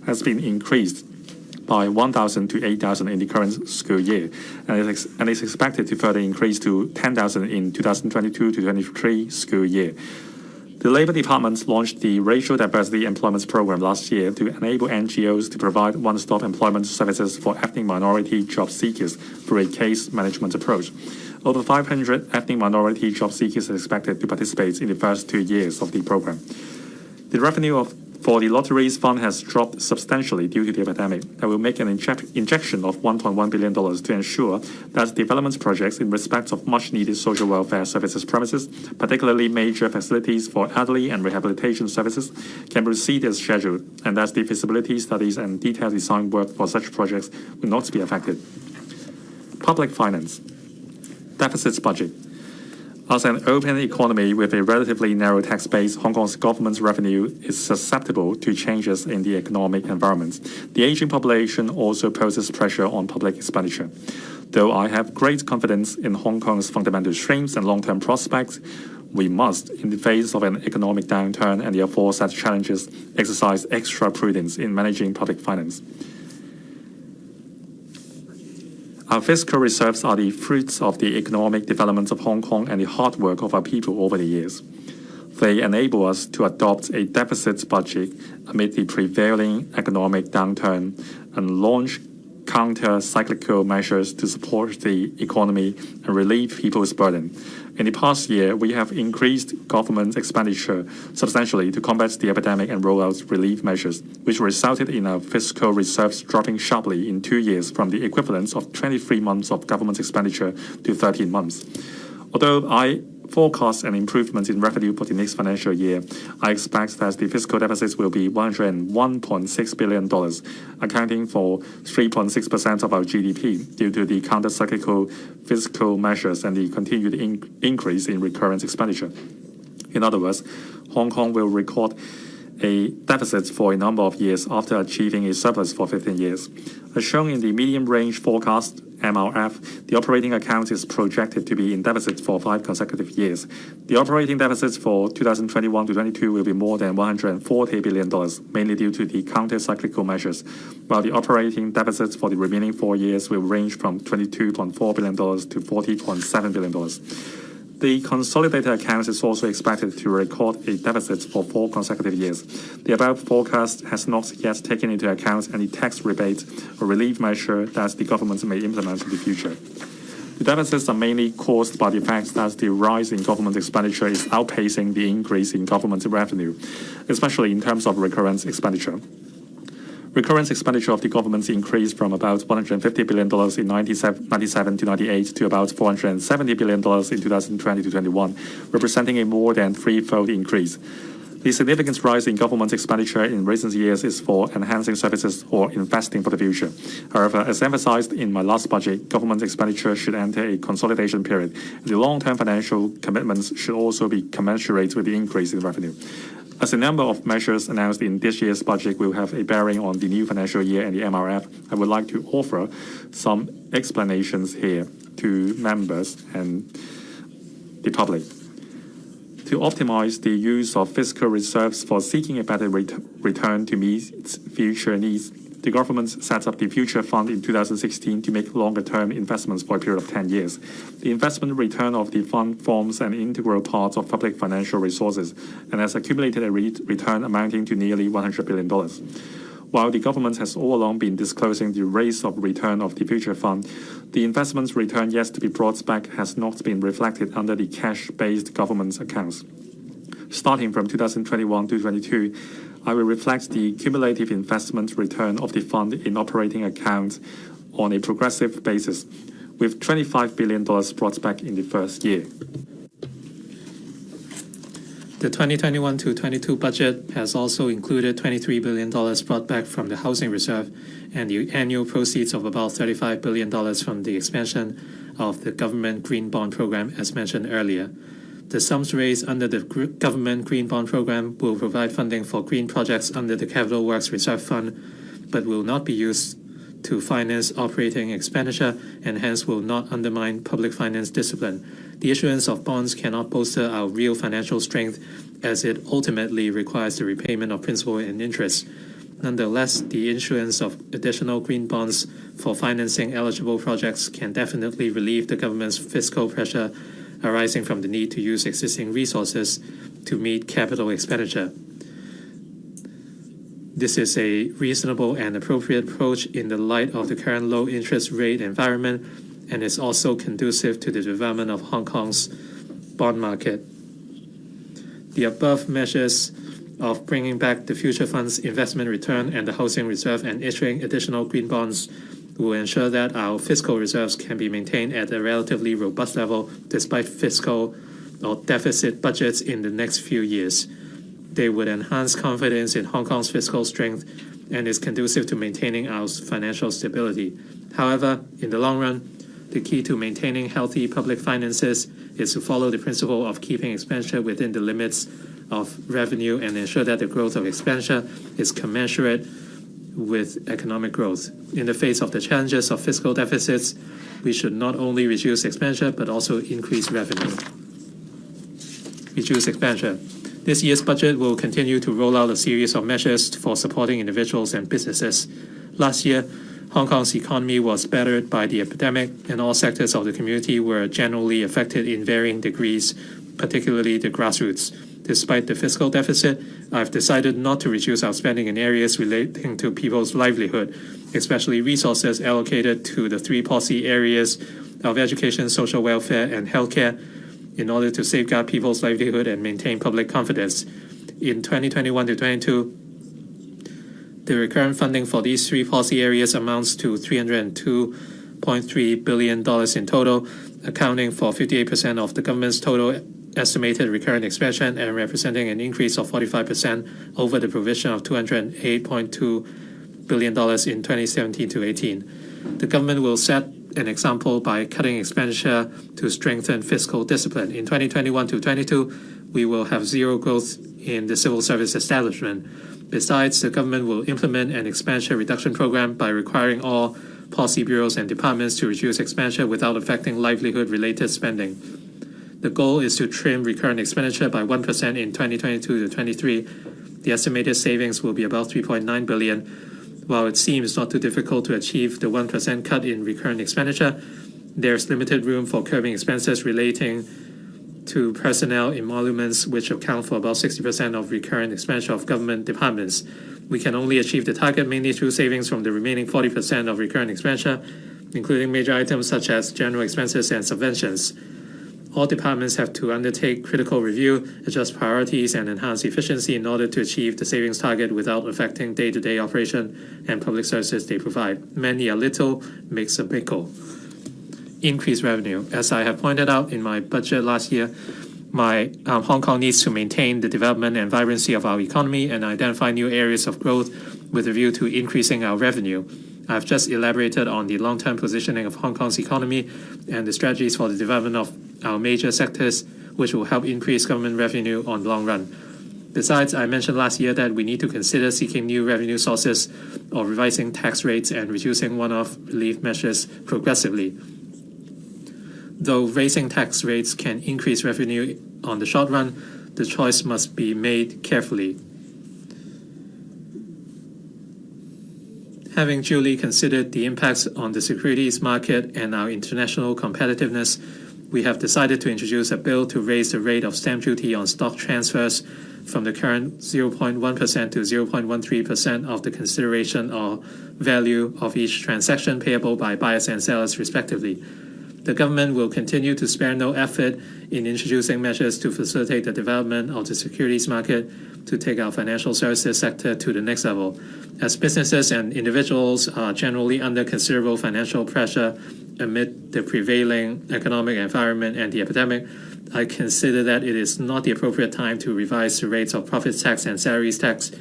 has been increased by 1,000 to 8,000 in the current school year, and is expected to further increase to 10,000 in 2022-23 school year. The Labour Department launched the Racial Diversity Employment Program last year to enable NGOs to provide one-stop employment services for ethnic minority job seekers through a case management approach. Over 500 ethnic minority job seekers are expected to participate in the first 2 years of the program. The revenue for the lotteries fund has dropped substantially due to the epidemic. I will make an injection of $1.1 billion to ensure that development projects in respect of much-needed social welfare services premises, particularly major facilities for elderly and rehabilitation services, can proceed as scheduled, and that the feasibility studies and detailed design work for such projects will not be affected. Public finance. Deficits budget. As an open economy with a relatively narrow tax base, Hong Kong's government's revenue is susceptible to changes in the economic environment. The aging population also poses pressure on public expenditure. Though I have great confidence in Hong Kong's fundamental strengths and long-term prospects, we must, in the face of an economic downturn and the aforesaid challenges, exercise extra prudence in managing public finance. Our fiscal reserves are the fruits of the economic development of Hong Kong and the hard work of our people over the years. They enable us to adopt a deficit budget amid the prevailing economic downturn and launch counter-cyclical measures to support the economy and relieve people's burden. In the past year, we have increased government expenditure substantially to combat the epidemic and roll out relief measures, which resulted in our fiscal reserves dropping sharply in 2 years from the equivalent of 23 months of government expenditure to 13 months. Although I forecast an improvement in revenue for the next financial year, I expect that the fiscal deficit will be $101.6 billion, accounting for 3.6% of our GDP due to the counter-cyclical fiscal measures and the continued increase in recurrent expenditure. In other words, Hong Kong will record a deficit for a number of years after achieving a surplus for 15 years. As shown in the medium-range forecast, MRF, the operating account is projected to be in deficit for 5 consecutive years. The operating deficit for 2021-22 will be more than $140 billion, mainly due to the counter-cyclical measures, while the operating deficit for the remaining 4 years will range from $22.4 billion to $40.7 billion. The consolidated accounts is also expected to record a deficit for 4 consecutive years. The above forecast has not yet taken into account any tax rebate or relief measure that the government may implement in the future. The deficits are mainly caused by the fact that the rise in government expenditure is outpacing the increase in government revenue, especially in terms of recurrent expenditure. Recurrent expenditure of the government increased from about $150 billion in 1997 to 98 to about $470 billion in 2020 to 21, representing a more than threefold increase. The significant rise in government expenditure in recent years is for enhancing services or investing for the future. However, as emphasized in my last budget, government expenditure should enter a consolidation period. The long-term financial commitments should also be commensurate with the increase in revenue. As a number of measures announced in this year's budget will have a bearing on the new financial year and the MRF, I would like to offer some explanations here. to members and the public. To optimize the use of fiscal reserves for seeking a better return to meet its future needs, the government set up the Future Fund in 2016 to make longer-term investments for a period of 10 years. The investment return of the fund forms an integral part of public financial resources and has accumulated a return amounting to nearly $100 billion. While the government has all along been disclosing the rates of return of the Future Fund, the investment's return yet to be brought back has not been reflected under the cash-based government accounts. Starting from 2021 to 2022, I will reflect the cumulative investment return of the fund in operating accounts on a progressive basis, with $25 billion brought back in the first year. The 2021 to 22 budget has also included $23 billion brought back from the housing reserve and the annual proceeds of about $35 billion from the expansion of the government green bond program, as mentioned earlier. The sums raised under the government green bond program will provide funding for green projects under the Capital Works Reserve Fund, but will not be used to finance operating expenditure and hence will not undermine public finance discipline. The issuance of bonds cannot bolster our real financial strength as it ultimately requires the repayment of principal and interest. Nonetheless, the issuance of additional green bonds for financing eligible projects can definitely relieve the government's fiscal pressure arising from the need to use existing resources to meet capital expenditure. This is a reasonable and appropriate approach in the light of the current low interest rate environment and is also conducive to the development of Hong Kong's bond market. The above measures of bringing back the Future Fund's investment return and the housing reserve and issuing additional green bonds will ensure that our fiscal reserves can be maintained at a relatively robust level despite fiscal or deficit budgets in the next few years. They would enhance confidence in Hong Kong's fiscal strength and is conducive to maintaining our financial stability. However, in the long run, the key to maintaining healthy public finances is to follow the principle of keeping expenditure within the limits of revenue and ensure that the growth of expenditure is commensurate with economic growth. In the face of the challenges of fiscal deficits, we should not only reduce expenditure but also increase revenue. Reduce expenditure. This year's budget will continue to roll out a series of measures for supporting individuals and businesses. Last year, Hong Kong's economy was battered by the epidemic, and all sectors of the community were generally affected in varying degrees, particularly the grassroots. Despite the fiscal deficit, I've decided not to reduce our spending in areas relating to people's livelihood, especially resources allocated to the three policy areas of education, social welfare, and healthcare, in order to safeguard people's livelihood and maintain public confidence. In 2021 to 22, the recurrent funding for these three policy areas amounts to $302.3 billion in total, accounting for 58% of the government's total estimated recurrent expenditure and representing an increase of 45% over the provision of $208.2 billion in 2017 to 18. The government will set an example by cutting expenditure to strengthen fiscal discipline. In 2021 to 22, we will have zero growth in the civil service establishment. Besides, the government will implement an expenditure reduction program by requiring all policy bureaus and departments to reduce expenditure without affecting livelihood-related spending. The goal is to trim recurrent expenditure by 1% in 2022 to 23. The estimated savings will be about $3.9 billion. While it seems not too difficult to achieve the 1% cut in recurrent expenditure, there's limited room for curbing expenses relating to personnel emoluments, which account for about 60% of recurrent expenditure of government departments. We can only achieve the target mainly through savings from the remaining 40% of recurrent expenditure, including major items such as general expenses and subventions. All departments have to undertake critical review, adjust priorities, and enhance efficiency in order to achieve the savings target without affecting day-to-day operation and public services they provide. Many a little makes a mickle. Increase revenue. As I have pointed out in my budget last year, Hong Kong needs to maintain the development and vibrancy of our economy and identify new areas of growth with a view to increasing our revenue. I've just elaborated on the long-term positioning of Hong Kong's economy and the strategies for the development of our major sectors, which will help increase government revenue on the long run. Besides, I mentioned last year that we need to consider seeking new revenue sources or revising tax rates and reducing one-off relief measures progressively. Though raising tax rates can increase revenue on the short run, the choice must be made carefully. Having duly considered the impacts on the securities market and our international competitiveness, we have decided to introduce a bill to raise the rate of stamp duty on stock transfers from the current 0.1% to 0.13% of the consideration or value of each transaction payable by buyers and sellers respectively. The government will continue to spare no effort in introducing measures to facilitate the development of the securities market to take our financial services sector to the next level. As businesses and individuals are generally under considerable financial pressure amid the prevailing economic environment and the epidemic, I consider that it is not the appropriate time to revise the rates of profits tax and salaries tax,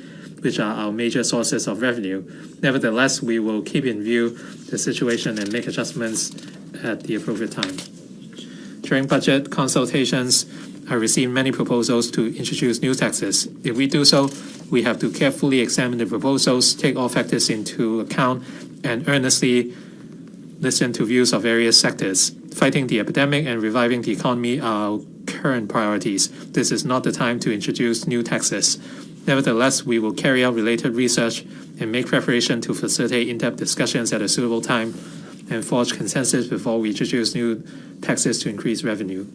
which are our major sources of revenue. Nevertheless, we will keep in view the situation and make adjustments at the appropriate time. During budget consultations, I received many proposals to introduce new taxes. If we do so, we have to carefully examine the proposals, take all factors into account, and earnestly listen to views of various sectors. Fighting the epidemic and reviving the economy are our current priorities. This is not the time to introduce new taxes. Nevertheless, we will carry out related research and make preparation to facilitate in-depth discussions at a suitable time and forge consensus before we introduce new taxes to increase revenue.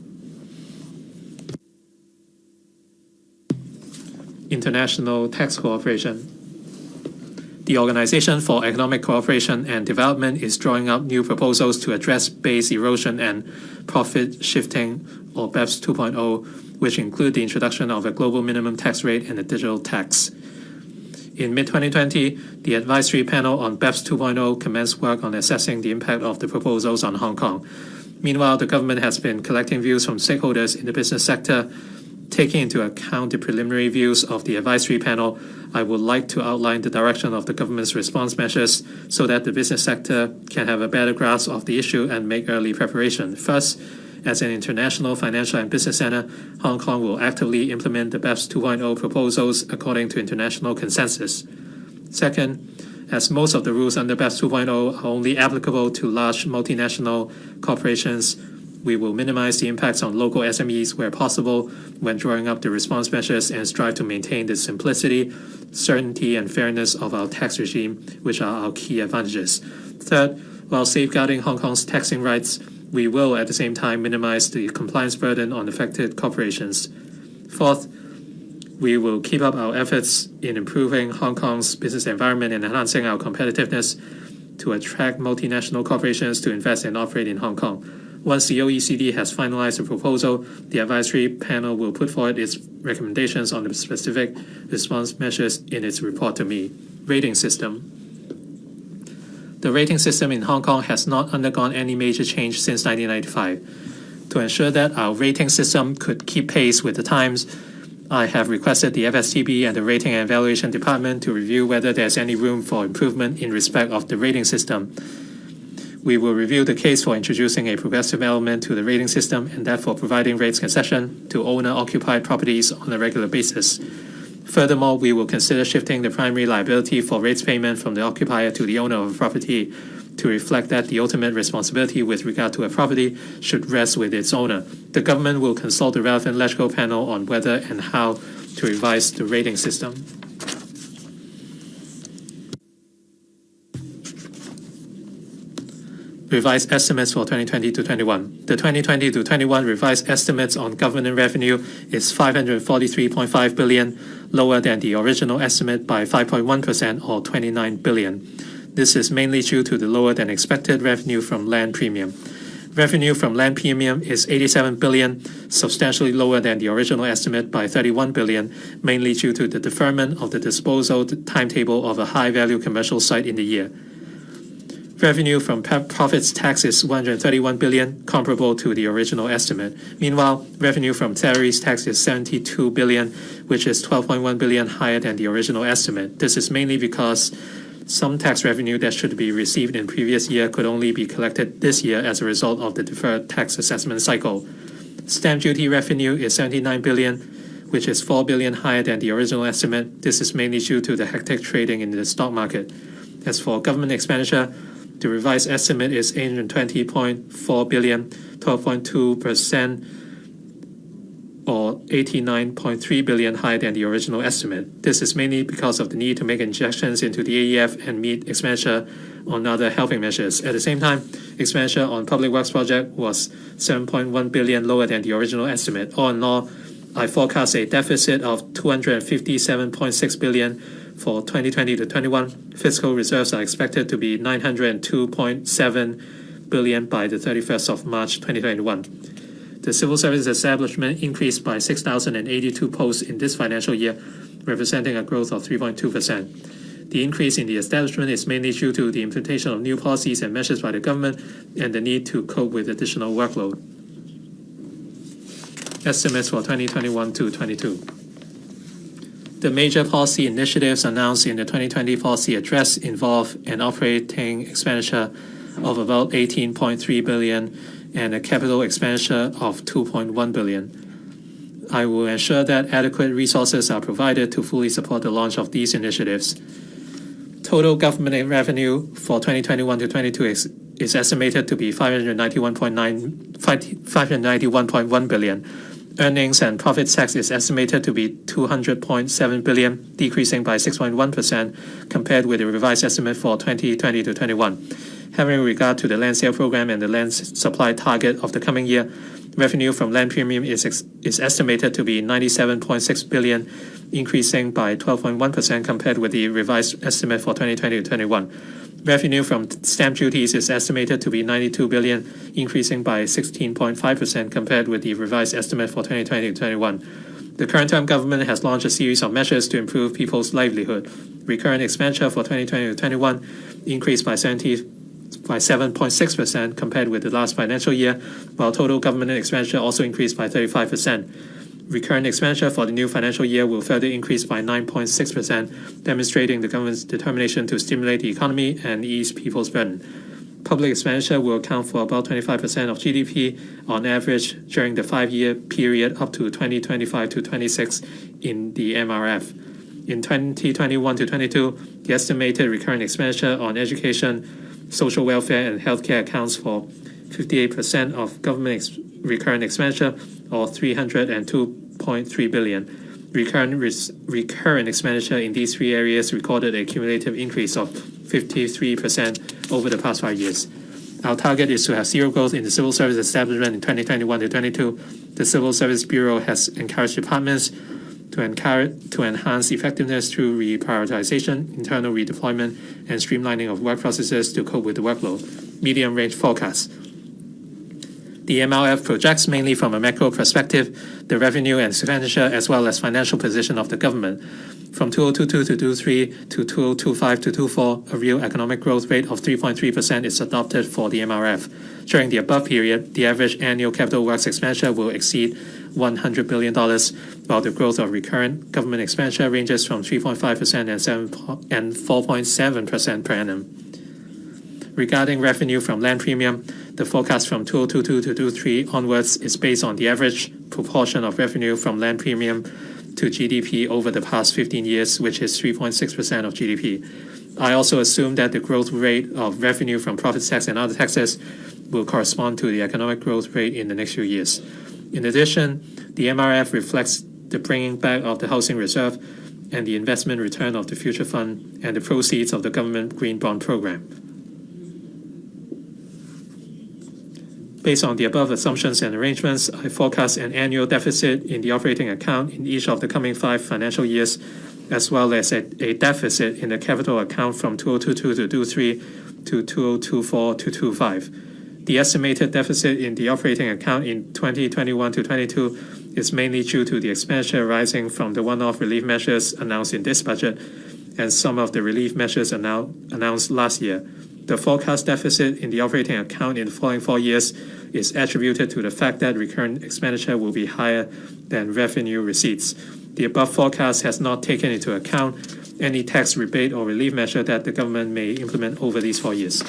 International Tax Cooperation. The Organization for Economic Cooperation and Development is drawing up new proposals to address base erosion and profit shifting, or BEPS 2.0, which include the introduction of a global minimum tax rate and a digital tax. In mid-2020, the advisory panel on BEPS 2.0 commenced work on assessing the impact of the proposals on Hong Kong. Meanwhile, the government has been collecting views from stakeholders in the business sector. Taking into account the preliminary views of the advisory panel, I would like to outline the direction of the government's response measures so that the business sector can have a better grasp of the issue and make early preparation. First, as an international financial and business center, Hong Kong will actively implement the BEPS 2.0 proposals according to international consensus. Second, as most of the rules under BEPS 2.0 are only applicable to large multinational corporations, we will minimize the impacts on local SMEs where possible when drawing up the response measures and strive to maintain the simplicity, certainty, and fairness of our tax regime, which are our key advantages. Third, while safeguarding Hong Kong's taxing rights, we will at the same time minimize the compliance burden on affected corporations. Fourth, we will keep up our efforts in improving Hong Kong's business environment and enhancing our competitiveness to attract multinational corporations to invest and operate in Hong Kong. Once the OECD has finalized the proposal, the advisory panel will put forward its recommendations on the specific response measures in its report to me. Rating system. The rating system in Hong Kong has not undergone any major change since 1995. To ensure that our rating system could keep pace with the times, I have requested the FSTB and the Rating and Evaluation Department to review whether there's any room for improvement in respect of the rating system. We will review the case for introducing a progressive element to the rating system and therefore providing rates concession to owner-occupied properties on a regular basis. Furthermore, we will consider shifting the primary liability for rates payment from the occupier to the owner of a property to reflect that the ultimate responsibility with regard to a property should rest with its owner. The government will consult the relevant legal panel on whether and how to revise the rating system. Revised estimates for 2020 to 21. The 2020 to 21 revised estimates on government revenue is 543.5 billion, lower than the original estimate by 5.1% or 29 billion. This is mainly due to the lower than expected revenue from land premium. Revenue from land premium is 87 billion, substantially lower than the original estimate by 31 billion, mainly due to the deferment of the disposal timetable of a high-value commercial site in the year. Revenue from profits tax is 131 billion, comparable to the original estimate. Meanwhile, revenue from salaries tax is 72 billion, which is 12.1 billion higher than the original estimate. This is mainly because some tax revenue that should be received in previous year could only be collected this year as a result of the deferred tax assessment cycle. Stamp duty revenue is 79 billion, which is 4 billion higher than the original estimate. This is mainly due to the hectic trading in the stock market. As for government expenditure, The revised estimate is $820.4 billion, 12.2%, or $89.3 billion higher than the original estimate. This is mainly because of the need to make injections into the AEF and meet expenditure on other helping measures. At the same time, expenditure on public works project was $7.1 billion lower than the original estimate. All in all, I forecast a deficit of $257.6 billion for 2020 to 21. Fiscal reserves are expected to be $902.7 billion by the 31st of March 2021. The civil service establishment increased by 6,082 posts in this financial year, representing a growth of 3.2%. The increase in the establishment is mainly due to the implementation of new policies and measures by the government and the need to cope with additional workload. Estimates for 2021 to 22. The major policy initiatives announced in the 2020 policy address involve an operating expenditure of about $18.3 billion and a capital expenditure of $2.1 billion. I will ensure that adequate resources are provided to fully support the launch of these initiatives. Total government revenue for 2021 to 22 is estimated to be $591.1 billion. Earnings and profits tax is estimated to be $200.7 billion, decreasing by 6.1% compared with the revised estimate for 2020 to 21. Having regard to the land sale program and the land supply target of the coming year, revenue from land premium is estimated to be $97.6 billion, increasing by 12.1% compared with the revised estimate for 2020 to 21. Revenue from stamp duties is estimated to be $92 billion, increasing by 16.5% compared with the revised estimate for 2020 to 21. The current term government has launched a series of measures to improve people's livelihood. Recurrent expenditure for 2020 to 21 increased by 7.6% compared with the last financial year, while total government expenditure also increased by 35%. Recurrent expenditure for the new financial year will further increase by 9.6%, demonstrating the government's determination to stimulate the economy and ease people's burden. Public expenditure will account for about 25% of GDP on average during the 5-year period up to 2025 to 26 in the MRF. In 2021 to 22, the estimated recurrent expenditure on education, social welfare, and healthcare accounts for 58% of government recurrent expenditure, or $302.3 billion. Recurrent expenditure in these three areas recorded a cumulative increase of 53% over the past 5 years. Our target is to have zero growth in the civil service establishment in 2021 to 22. The Civil Service Bureau has encouraged departments to enhance effectiveness through reprioritization, internal redeployment, and streamlining of work processes to cope with the workload. Medium-range forecast. The MRF projects, mainly from a macro perspective, the revenue and expenditure as well as financial position of the government. From 2022 to 2023 to 2025 to 2024, a real economic growth rate of 3.3% is adopted for the MRF. During the above period, the average annual capital works expenditure will exceed $100 billion, while the growth of recurrent government expenditure ranges from 3.5% and 4.7% per annum. Regarding revenue from land premium, the forecast from 2022 to 2023 onwards is based on the average proportion of revenue from land premium to GDP over the past 15 years, which is 3.6% of GDP. I also assume that the growth rate of revenue from profits tax and other taxes will correspond to the economic growth rate in the next few years. In addition, the MRF reflects the bringing back of the housing reserve and the investment return of the future fund and the proceeds of the government green bond program. Based on the above assumptions and arrangements, I forecast an annual deficit in the operating account in each of the coming 5 financial years, as well as a deficit in the capital account from 2022 to 2023 to 2024 to 2025. The estimated deficit in the operating account in 2021 to 22 is mainly due to the expenditure arising from the one-off relief measures announced in this budget and some of the relief measures announced last year. The forecast deficit in the operating account in the following 4 years is attributed to the fact that recurrent expenditure will be higher than revenue receipts. The above forecast has not taken into account any tax rebate or relief measure that the government may implement over these 4 years.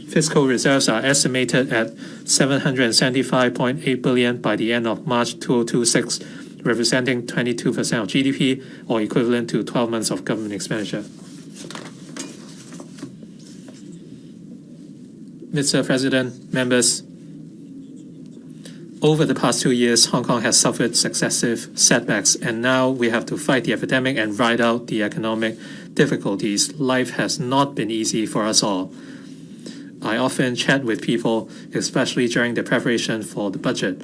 Fiscal reserves are estimated at $775.8 billion by the end of March 2026, representing 22% of GDP, or equivalent to 12 months of government expenditure. Mr. President, members, over the past 2 years, Hong Kong has suffered successive setbacks, and now we have to fight the epidemic and ride out the economic difficulties. Life has not been easy for us all. I often chat with people, especially during the preparation for the budget.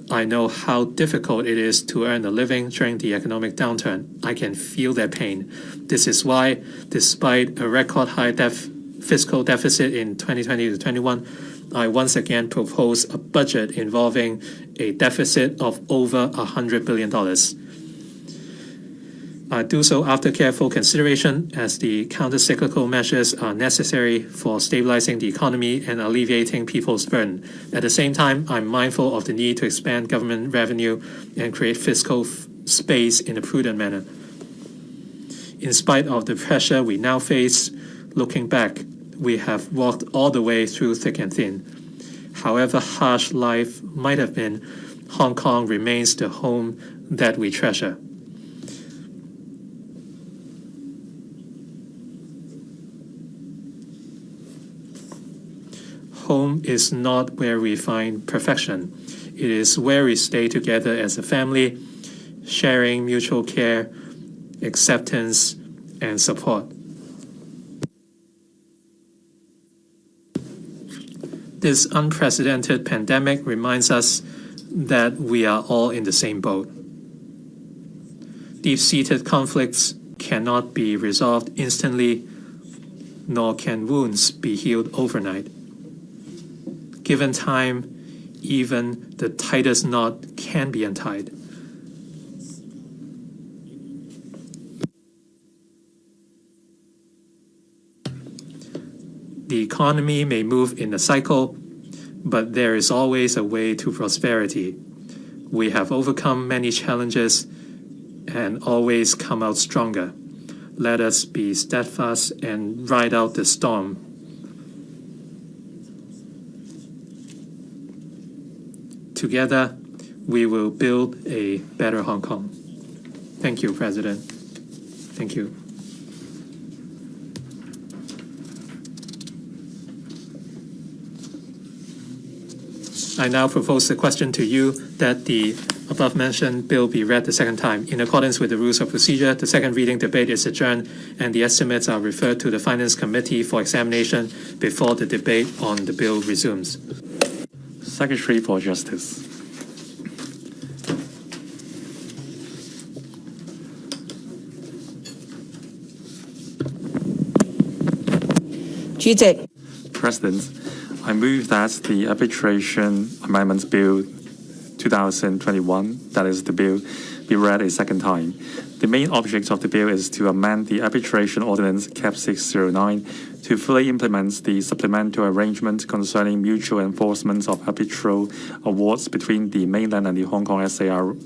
I know how difficult it is to earn a living during the economic downturn. I can feel their pain. This is why, despite a record high fiscal deficit in 2020 to 21, I once again propose a budget involving a deficit of over $100 billion. I do so after careful consideration, as the counter-cyclical measures are necessary for stabilizing the economy and alleviating people's burden. At the same time, I'm mindful of the need to expand government revenue and create fiscal space in a prudent manner. In spite of the pressure we now face, looking back, we have walked all the way through thick and thin. However harsh life might have been, Hong Kong remains the home that we treasure. Home is not where we find perfection. It is where we stay together as a family, sharing mutual care, acceptance, and support. This unprecedented pandemic reminds us that we are all in the same boat. Deep-seated conflicts cannot be resolved instantly, nor can wounds be healed overnight. Given time, even the tightest knot can be untied. The economy may move in a cycle, but there is always a way to prosperity. We have overcome many challenges and always come out stronger. Let us be steadfast and ride out the storm. Together, we will build a better Hong Kong. Thank you, President. Thank you. I now propose the question to you that the above-mentioned bill be read the second time. In accordance with the rules of procedure, the second reading debate is adjourned, and the estimates are referred to the Finance Committee for examination before the debate on the bill resumes. Secretary for Justice. 主席 President, I move that the Arbitration Amendments Bill 2021, that is the bill, be read a second time. The main object of the bill is to amend the Arbitration Ordinance Cap 609 to fully implement the supplemental arrangement concerning mutual enforcement of arbitral awards between the mainland and the Hong Kong SAR.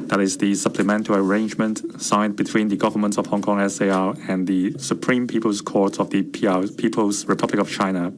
That is the supplemental arrangement signed between the government of Hong Kong SAR and the Supreme People's Court of the People's Republic of China.